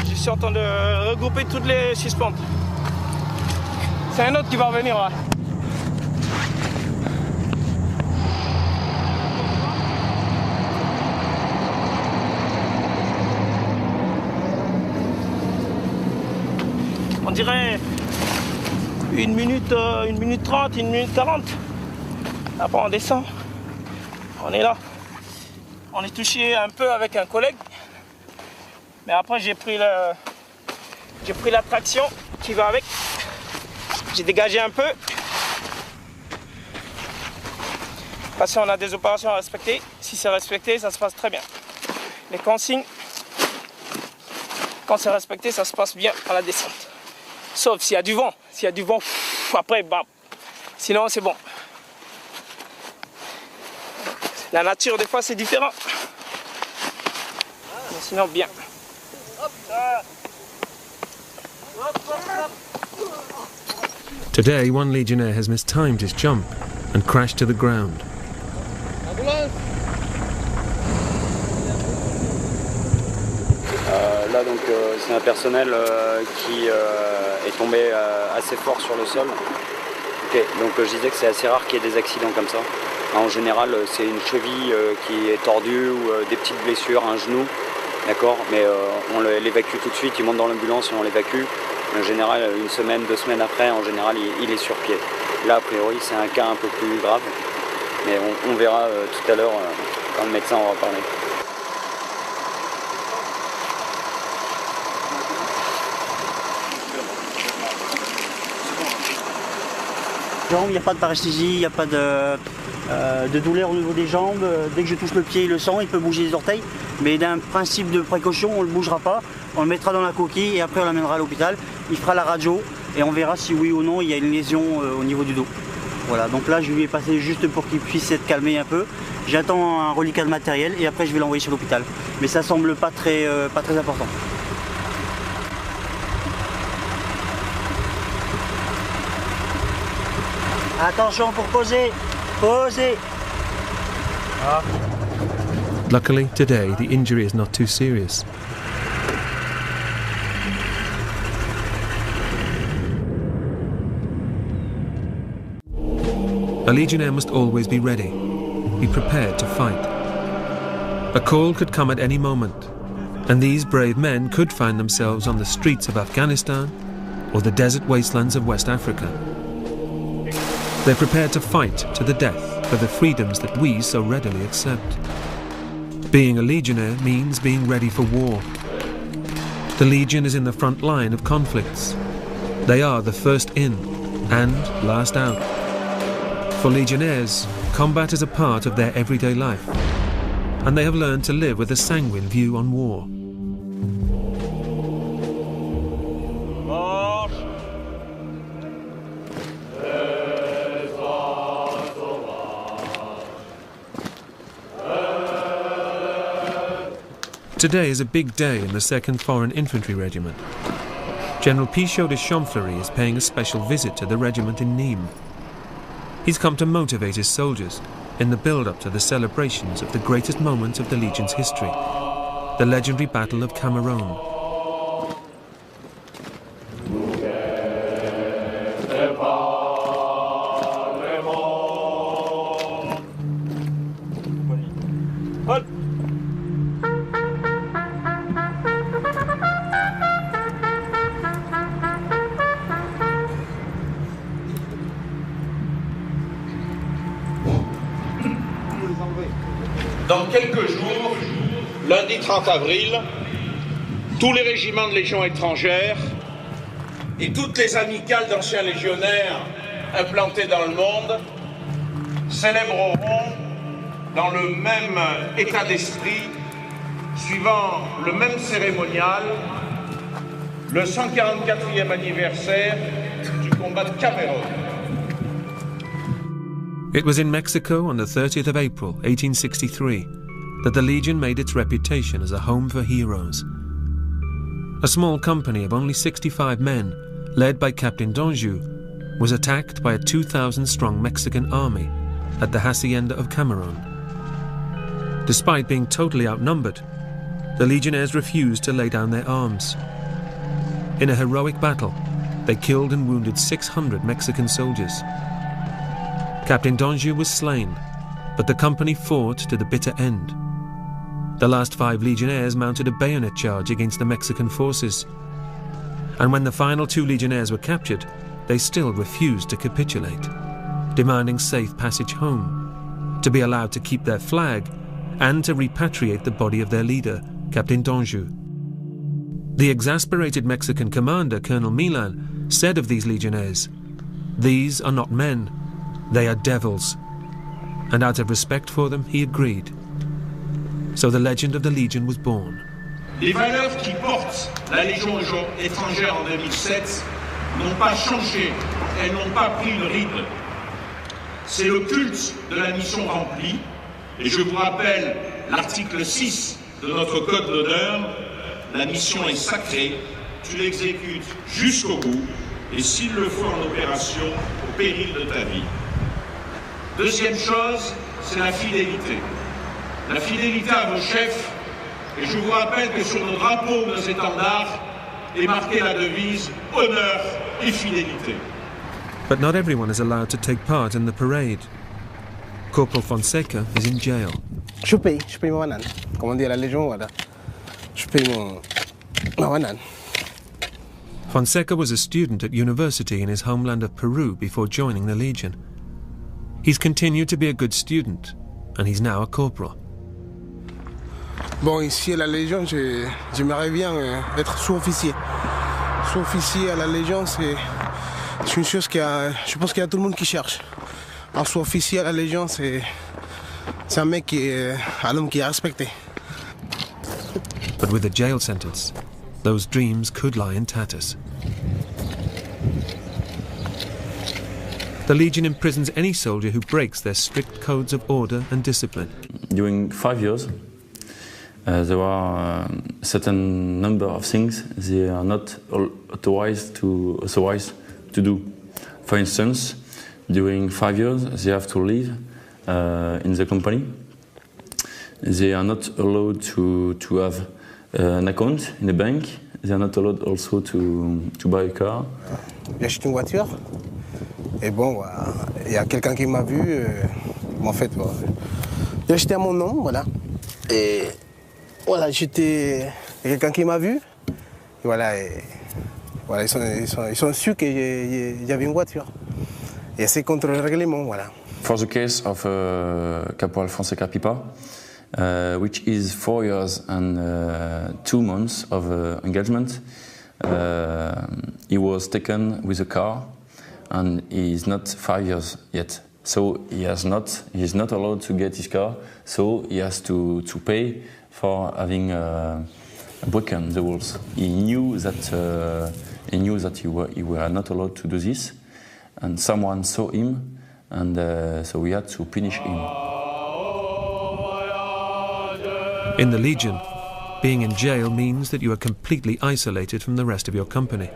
Je suis en train de regrouper toutes les 6 pentes. C'est un autre qui va revenir là. On dirait 1 minute 30, 1 minute 40. Après on descend. On est là. On est touché un peu avec un collègue. Mais après j'ai pris la traction qui va avec. J'ai dégagé un peu. Parce qu'on a des opérations à respecter. Si c'est respecté, ça se passe très bien. Les consignes, quand c'est respecté, ça se passe bien à la descente. Sauf s'il y a du vent. S'il y a du vent, après, bam. Sinon, c'est bon. La nature, des fois, c'est différent. Mais sinon, bien. Today, one Legionnaire has mistimed his jump and crashed to the ground. Là, donc, c'est un personnel qui est tombé assez fort sur le sol. Okay. Donc, je disais que c'est assez rare qu'il y ait des accidents comme ça. En général, c'est une cheville qui est tordue ou des petites blessures, un genou. D'accord, mais on l'évacue tout de suite, il monte dans l'ambulance et on l'évacue. En général, 1 semaine, 2 semaines après, en général, il est sur pied. Là, a priori, c'est un cas un peu plus grave, mais on verra tout à l'heure quand le médecin aura parlé. Il n'y a pas de paresthésie, il n'y a pas de douleur au niveau des jambes. Dès que je touche le pied, il le sent, il peut bouger les orteils. Mais d'un principe de précaution, on ne le bougera pas. On le mettra dans la coquille et après on l'amènera à l'hôpital. Il fera la radio et on verra si oui ou non il y a une lésion au niveau du dos. Voilà, donc là je lui ai passé juste pour qu'il puisse être calmé un peu. J'attends un reliquat de matériel et après je vais l'envoyer sur l'hôpital. Mais ça semble pas très important. Attention pour poser. Posez. Luckily, today the injury is not too serious. A Legionnaire must always be ready, be prepared to fight. A call could come at any moment, and these brave men could find themselves on the streets of Afghanistan or the desert wastelands of West Africa. They're prepared to fight to the death for the freedoms that we so readily accept. Being a Legionnaire means being ready for war. The Legion is in the front line of conflicts. They are the first in and last out. For Legionnaires, combat is a part of their everyday life, and they have learned to live with a sanguine view on war. Today is a big day in the 2nd Foreign Infantry Regiment. General Pichot de Champfleury is paying a special visit to the regiment in Nîmes. He's come to motivate his soldiers in the build-up to the celebrations of the greatest moments of the Legion's history, the legendary Battle of Cameroon. Dans quelques jours, lundi 30 avril, tous les régiments de Légion étrangère et toutes les amicales d'anciens légionnaires implantés dans le monde célébreront dans le même état d'esprit suivant le même cérémonial, le 144e anniversaire du combat de Cameroun. It was in Mexico on the 30th of April, 1863, that the Legion made its reputation as a home for heroes. A small company of only 65 men, led by Captain Danjou, was attacked by a 2,000-strong Mexican army at the Hacienda of Cameroon. Despite being totally outnumbered, the Legionnaires refused to lay down their arms. In a heroic battle, they killed and wounded 600 Mexican soldiers. Captain Danjou was slain, but the company fought to the bitter end. The last 5 Legionnaires mounted a bayonet charge against the Mexican forces. And when the final 2 Legionnaires were captured, they still refused to capitulate, demanding safe passage home, to be allowed to keep their flag, and to repatriate the body of their leader, Captain Danjou. The exasperated Mexican commander, Colonel Milan, said of these Legionnaires, "These are not men, they are devils." And out of respect for them, he agreed. So the legend of the Legion was born. Les valeurs qui portent la Légion étrangère en 2007 n'ont pas changé, elles n'ont pas pris de ride. C'est le culte de la mission remplie, et je vous rappelle l'article 6 de notre code d'honneur, la mission est sacrée, tu l'exécutes jusqu'au bout, et s'il le faut en opération, au péril de ta vie. Deuxième chose, c'est la fidélité. La fidélité à vos chefs, et je vous rappelle que sur nos drapeaux, nos étendards, est marquée la devise « Honneur et fidélité ». But not everyone is allowed to take part in the parade. Corporal Fonseca is in jail. Je paye ma banane. Comme on dit à la Légion, voilà. Je paye ma banane. Fonseca was a student at university in his homeland of Peru before joining the Legion. He's continued to be a good student, and he's now a corporal. Bon, ici à la Légion, j'aimerais bien être sous-officier. Sous-officier à la Légion, c'est une chose je pense qu'il y a tout le monde qui cherche. Un sous-officier à la Légion, c'est un mec un homme qui est respecté. But with a jail sentence, those dreams could lie in tatters. The Legion imprisons any soldier who breaks their strict codes of order and discipline. During 5 years, there are a certain number of things they are not authorized to do. For instance, during 5 years, they have to live in the company. They are not allowed to have an account in a bank. They are not allowed also to buy a car. J'ai acheté une voiture. Et bon, il y a quelqu'un qui m'a vu. En fait, j'ai acheté à mon nom, voilà. Et voilà, il y a quelqu'un qui m'a vu. Et voilà, ils sont sûrs qu'il y avait une voiture. Et c'est contre le règlement, voilà. For the case of Caporal Fonseca Pipa, which is 4 years and 2 months of engagement, he was taken with a car, and he is not 5 years yet. So he is not allowed to get his car. So he has to pay for having broken the rules. He knew that he were not allowed to do this, and someone saw him, and so we had to punish him. In the Legion, being in jail means that you are completely isolated from the rest of your company.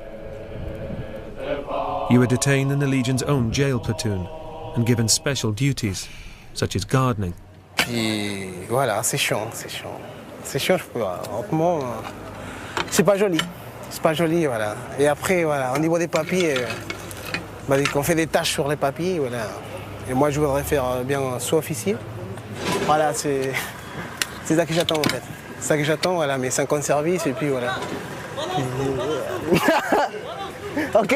You are detained in the Legion's own jail platoon and given special duties, such as gardening. Et voilà, c'est chiant. C'est chiant, honnêtement, c'est pas joli. C'est pas joli, voilà. Et après, voilà, au niveau des papiers, on fait des tâches sur les papiers, voilà. Et moi, je voudrais faire bien sous-officier. Voilà, c'est ça que j'attends, en fait. C'est ça que j'attends, voilà, mes 5 ans de service, et puis voilà. OK.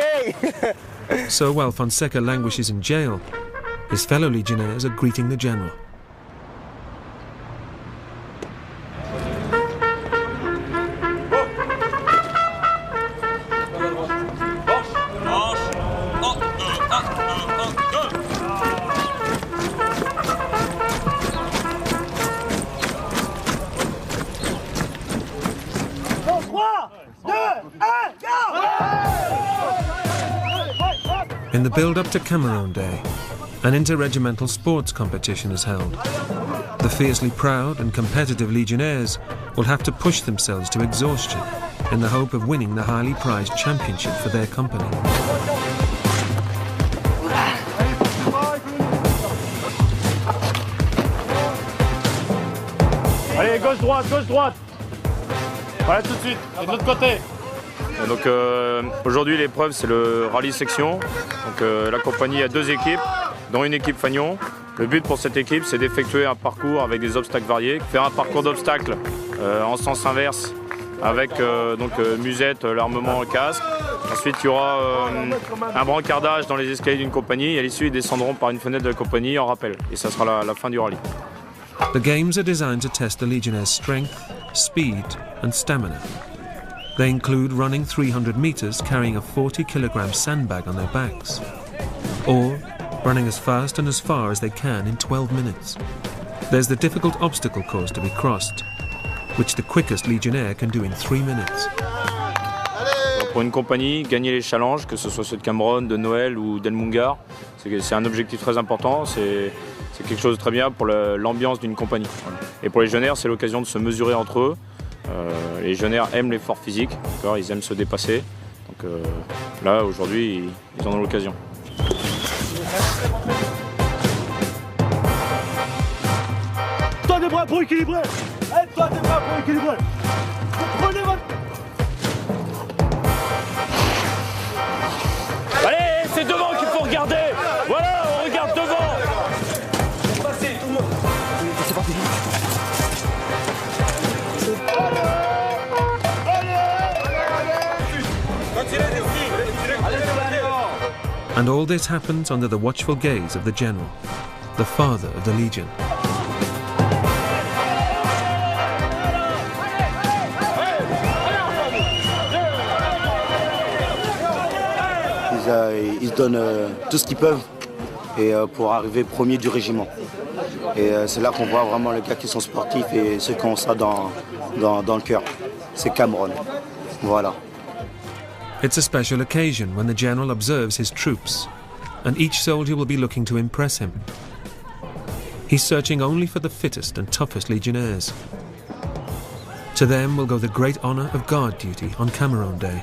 So while Fonseca languishes in jail, his fellow Legionnaires are greeting the General. In the build-up to Cameroon Day, an interregimental sports competition is held. The fiercely proud and competitive Legionnaires will have to push themselves to exhaustion in the hope of winning the highly prized championship for their company. Allez, gauche-droite, gauche-droite. Voilà, tout de suite, et de l'autre côté. Donc aujourd'hui l'épreuve c'est le rallye section. Donc la compagnie a 2 équipes, dont une équipe fanion. Le but pour cette équipe c'est d'effectuer un parcours avec des obstacles variés, faire un parcours d'obstacles en sens inverse avec musette, l'armement, casque. Ensuite il y aura un brancardage dans les escaliers d'une compagnie et à l'issue ils descendront par une fenêtre de la compagnie en rappel. Et ça sera la fin du rallye. The games are designed to test the Legionnaires' strength, speed and stamina. They include running 300 meters carrying a 40-kilogram sandbag on their backs, or running as fast and as far as they can in 12 minutes. There's the difficult obstacle course to be crossed, which the quickest Legionnaire can do in 3 minutes. Pour une compagnie, gagner les challenges, que ce soit ceux de Cameroun, de Noël ou d'El Mungar, c'est un objectif très important, c'est quelque chose de très bien pour l'ambiance d'une compagnie. Et pour les Legionnaires, c'est l'occasion de se mesurer entre eux. Les Legionnaires aiment l'effort physique, ils aiment se dépasser. Donc là, aujourd'hui, ils en ont l'occasion. Toi des bras pour équilibrer. Toi des bras pour équilibrer. Prenez votre... Allez, c'est devant qu'il faut regarder. Voilà, on regarde devant. Passez, tout le monde. C'est parti. And all this happens under the watchful gaze of the General, the father of the Legion. Ils donnent tout ce qu'ils peuvent pour arriver premier du régiment. Et c'est là qu'on voit vraiment les gars qui sont sportifs et ceux qui ont ça dans le cœur. C'est Cameroun. Voilà. It's a special occasion when the General observes his troops, and each soldier will be looking to impress him. He's searching only for the fittest and toughest Legionnaires. To them will go the great honour of guard duty on Cameroon Day.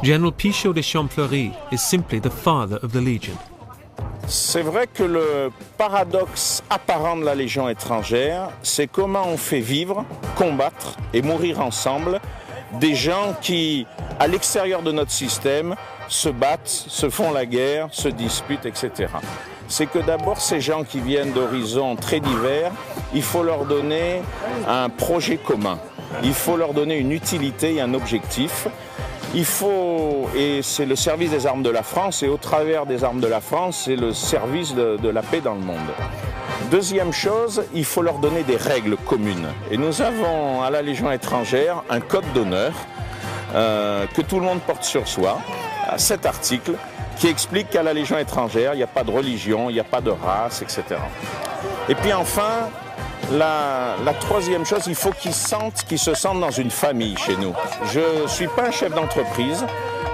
General Pichot de Champfleury is simply the father of the Legion. C'est vrai que le paradoxe apparent de la Légion étrangère, c'est comment on fait vivre, combattre et mourir ensemble des gens qui, à l'extérieur de notre système, se battent, se font la guerre, se disputent, etc. C'est que d'abord, ces gens qui viennent d'horizons très divers, il faut leur donner un projet commun. Il faut leur donner une utilité et un objectif. Il faut, et c'est le service des armes de la France, et au travers des armes de la France, c'est le service de la paix dans le monde. Deuxième chose, il faut leur donner des règles communes. Et nous avons à la Légion étrangère un code d'honneur que tout le monde porte sur soi, à cet article, qui explique qu'à la Légion étrangère, il n'y a pas de religion, il n'y a pas de race, etc. Et puis enfin, La troisième chose, il faut qu'ils se sentent dans une famille chez nous. Je ne suis pas un chef d'entreprise,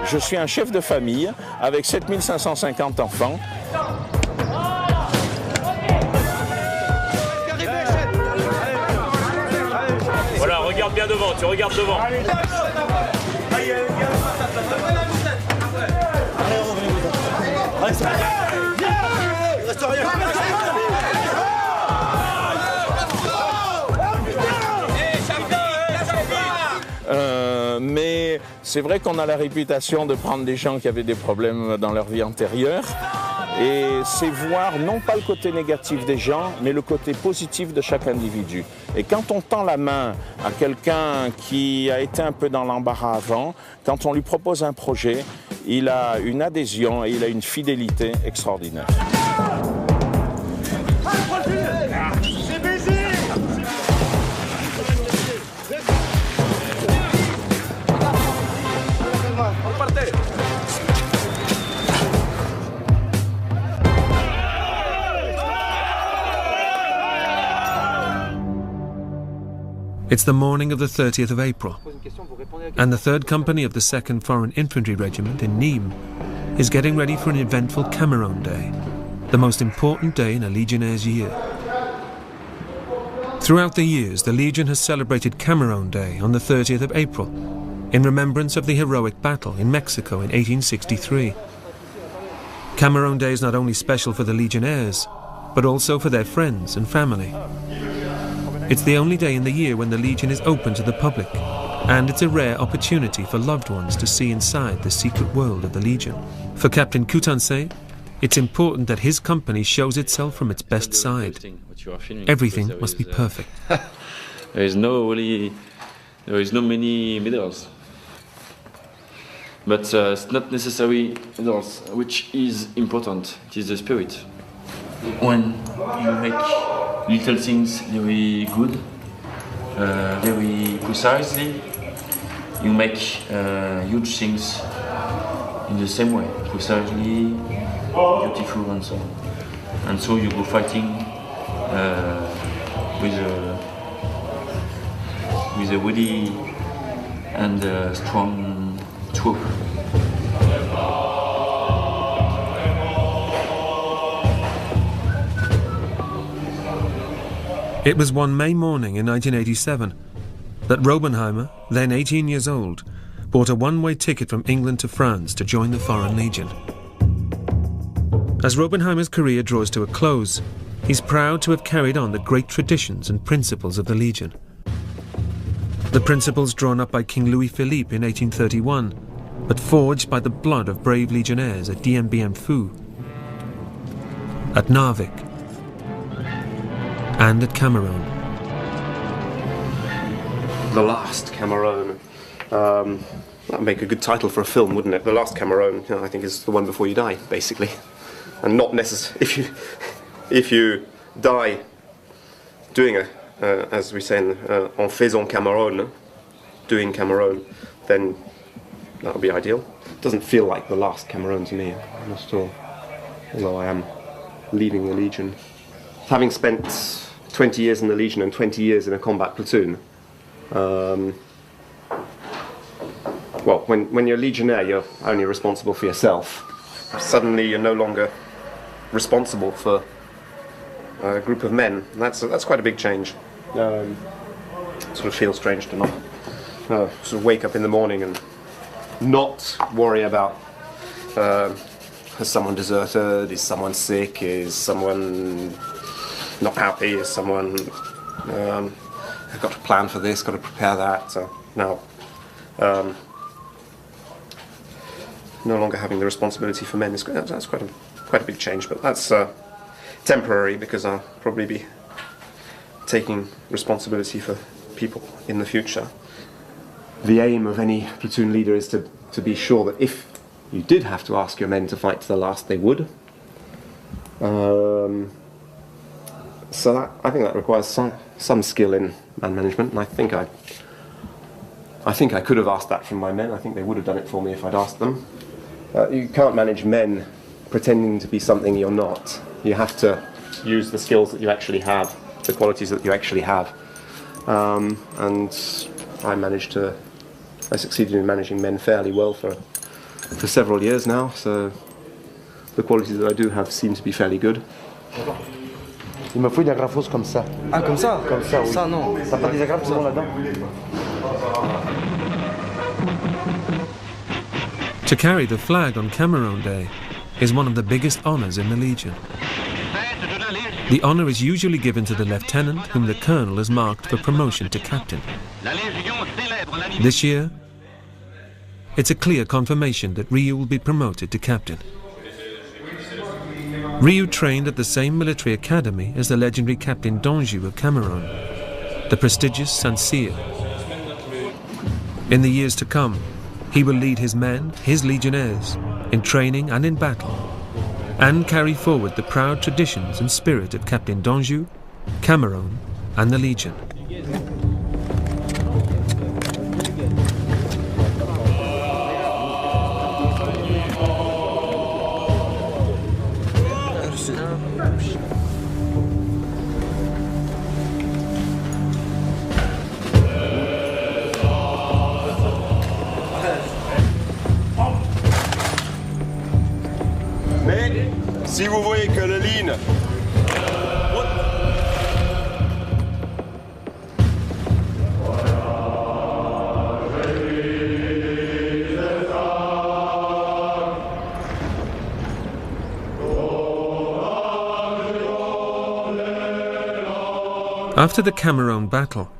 je suis un chef de famille avec 7550 enfants. Voilà, regarde bien devant, tu regardes devant. Mais c'est vrai qu'on a la réputation de prendre des gens qui avaient des problèmes dans leur vie antérieure. Et c'est voir non pas le côté négatif des gens, mais le côté positif de chaque individu. Et quand on tend la main à quelqu'un qui a été un peu dans l'embarras avant, quand on lui propose un projet, il a une adhésion et il a une fidélité extraordinaire. It's the morning of the 30th of April, and the 3rd Company of the 2nd Foreign Infantry Regiment in Nîmes is getting ready for an eventful Cameroon Day, the most important day in a Legionnaire's year. Throughout the years, the Legion has celebrated Cameroon Day on the 30th of April, in remembrance of the heroic battle in Mexico in 1863. Cameroon Day is not only special for the Legionnaires, but also for their friends and family. It's the only day in the year when the Legion is open to the public, and it's a rare opportunity for loved ones to see inside the secret world of the Legion. For Captain Coutances, it's important that his company shows itself from its best side. Everything must be perfect. There is no many medals, but it's not necessarily medals which is important. It is the spirit. When you make little things very good, very precisely, you make huge things in the same way, precisely, beautiful and so on. And so you go fighting with a ready and strong troop. It was one May morning in 1987 that Robenheimer, then 18 years old, bought a one-way ticket from England to France to join the Foreign Legion. As Robenheimer's career draws to a close, he's proud to have carried on the great traditions and principles of the Legion. The principles drawn up by King Louis-Philippe in 1831, but forged by the blood of brave legionnaires at Dien Bien Phu, at Narvik, and at Cameroon. The Last Cameroon. That would make a good title for a film, wouldn't it? The Last Cameroon, I think, is the one before you die, basically. And not necessarily, if you die doing as we say, en faisant Cameroun, doing Cameroon, then that would be ideal. It doesn't feel like the last Cameroon to me, not at all. Although I am leaving the Legion. Having spent 20 years in the Legion and 20 years in a combat platoon, well, when you're a Legionnaire, you're only responsible for yourself. Suddenly you're no longer responsible for a group of men. That's quite a big change. Sort of feels strange to not sort of wake up in the morning and not worry about has someone deserted, is someone sick, is someone not happy, is someone I've got to plan for this, got to prepare that. So now no longer having the responsibility for men is that's quite a big change, but that's temporary because I'll probably be taking responsibility for people in the future. The aim of any platoon leader is to be sure that if you did have to ask your men to fight to the last, they would. So I think that requires some skill in man management, and I think I could have asked that from my men. I think they would have done it for me if I'd asked them. You can't manage men pretending to be something you're not. You have to use the skills that you actually have the qualities that you actually have. And I succeeded in managing men fairly well for several years now, so the qualities that I do have seem to be fairly good. Il me faut une agrafose comme ça. Ah, comme ça? Comme ça, oui. Ça, non. T'as pas des agrafes là-dedans? To carry the flag on Cameroon Day is one of the biggest honours in the Legion. The honour is usually given to the lieutenant whom the colonel has marked for promotion to captain. This year, it's a clear confirmation that Ryu will be promoted to captain. Ryu trained at the same military academy as the legendary Captain Danjou of Cameroon, the prestigious Saint-Cyr. In the years to come, he will lead his men, his legionnaires, in training and in battle, and carry forward the proud traditions and spirit of Captain Danjou, Cameroon, and the Legion. Mais si vous voyez que le ligne After the Cameroon battle,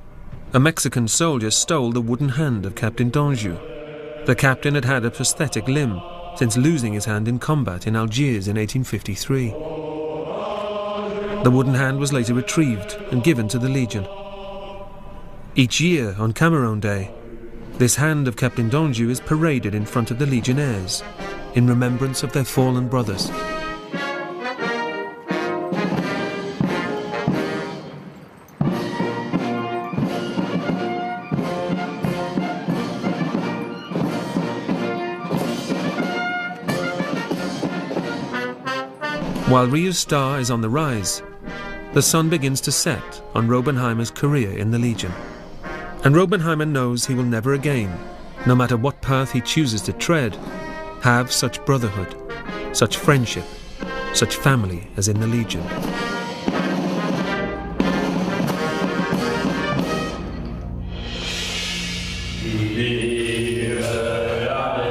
a Mexican soldier stole the wooden hand of Captain Danjou. The captain had had a prosthetic limb since losing his hand in combat in Algiers in 1853. The wooden hand was later retrieved and given to the Legion. Each year on Cameroon Day, this hand of Captain Danjou is paraded in front of the Legionnaires in remembrance of their fallen brothers. While Ryu's star is on the rise, the sun begins to set on Robenheimer's career in the Legion. And Robenheimer knows he will never again, no matter what path he chooses to tread, have such brotherhood, such friendship, such family as in the Legion.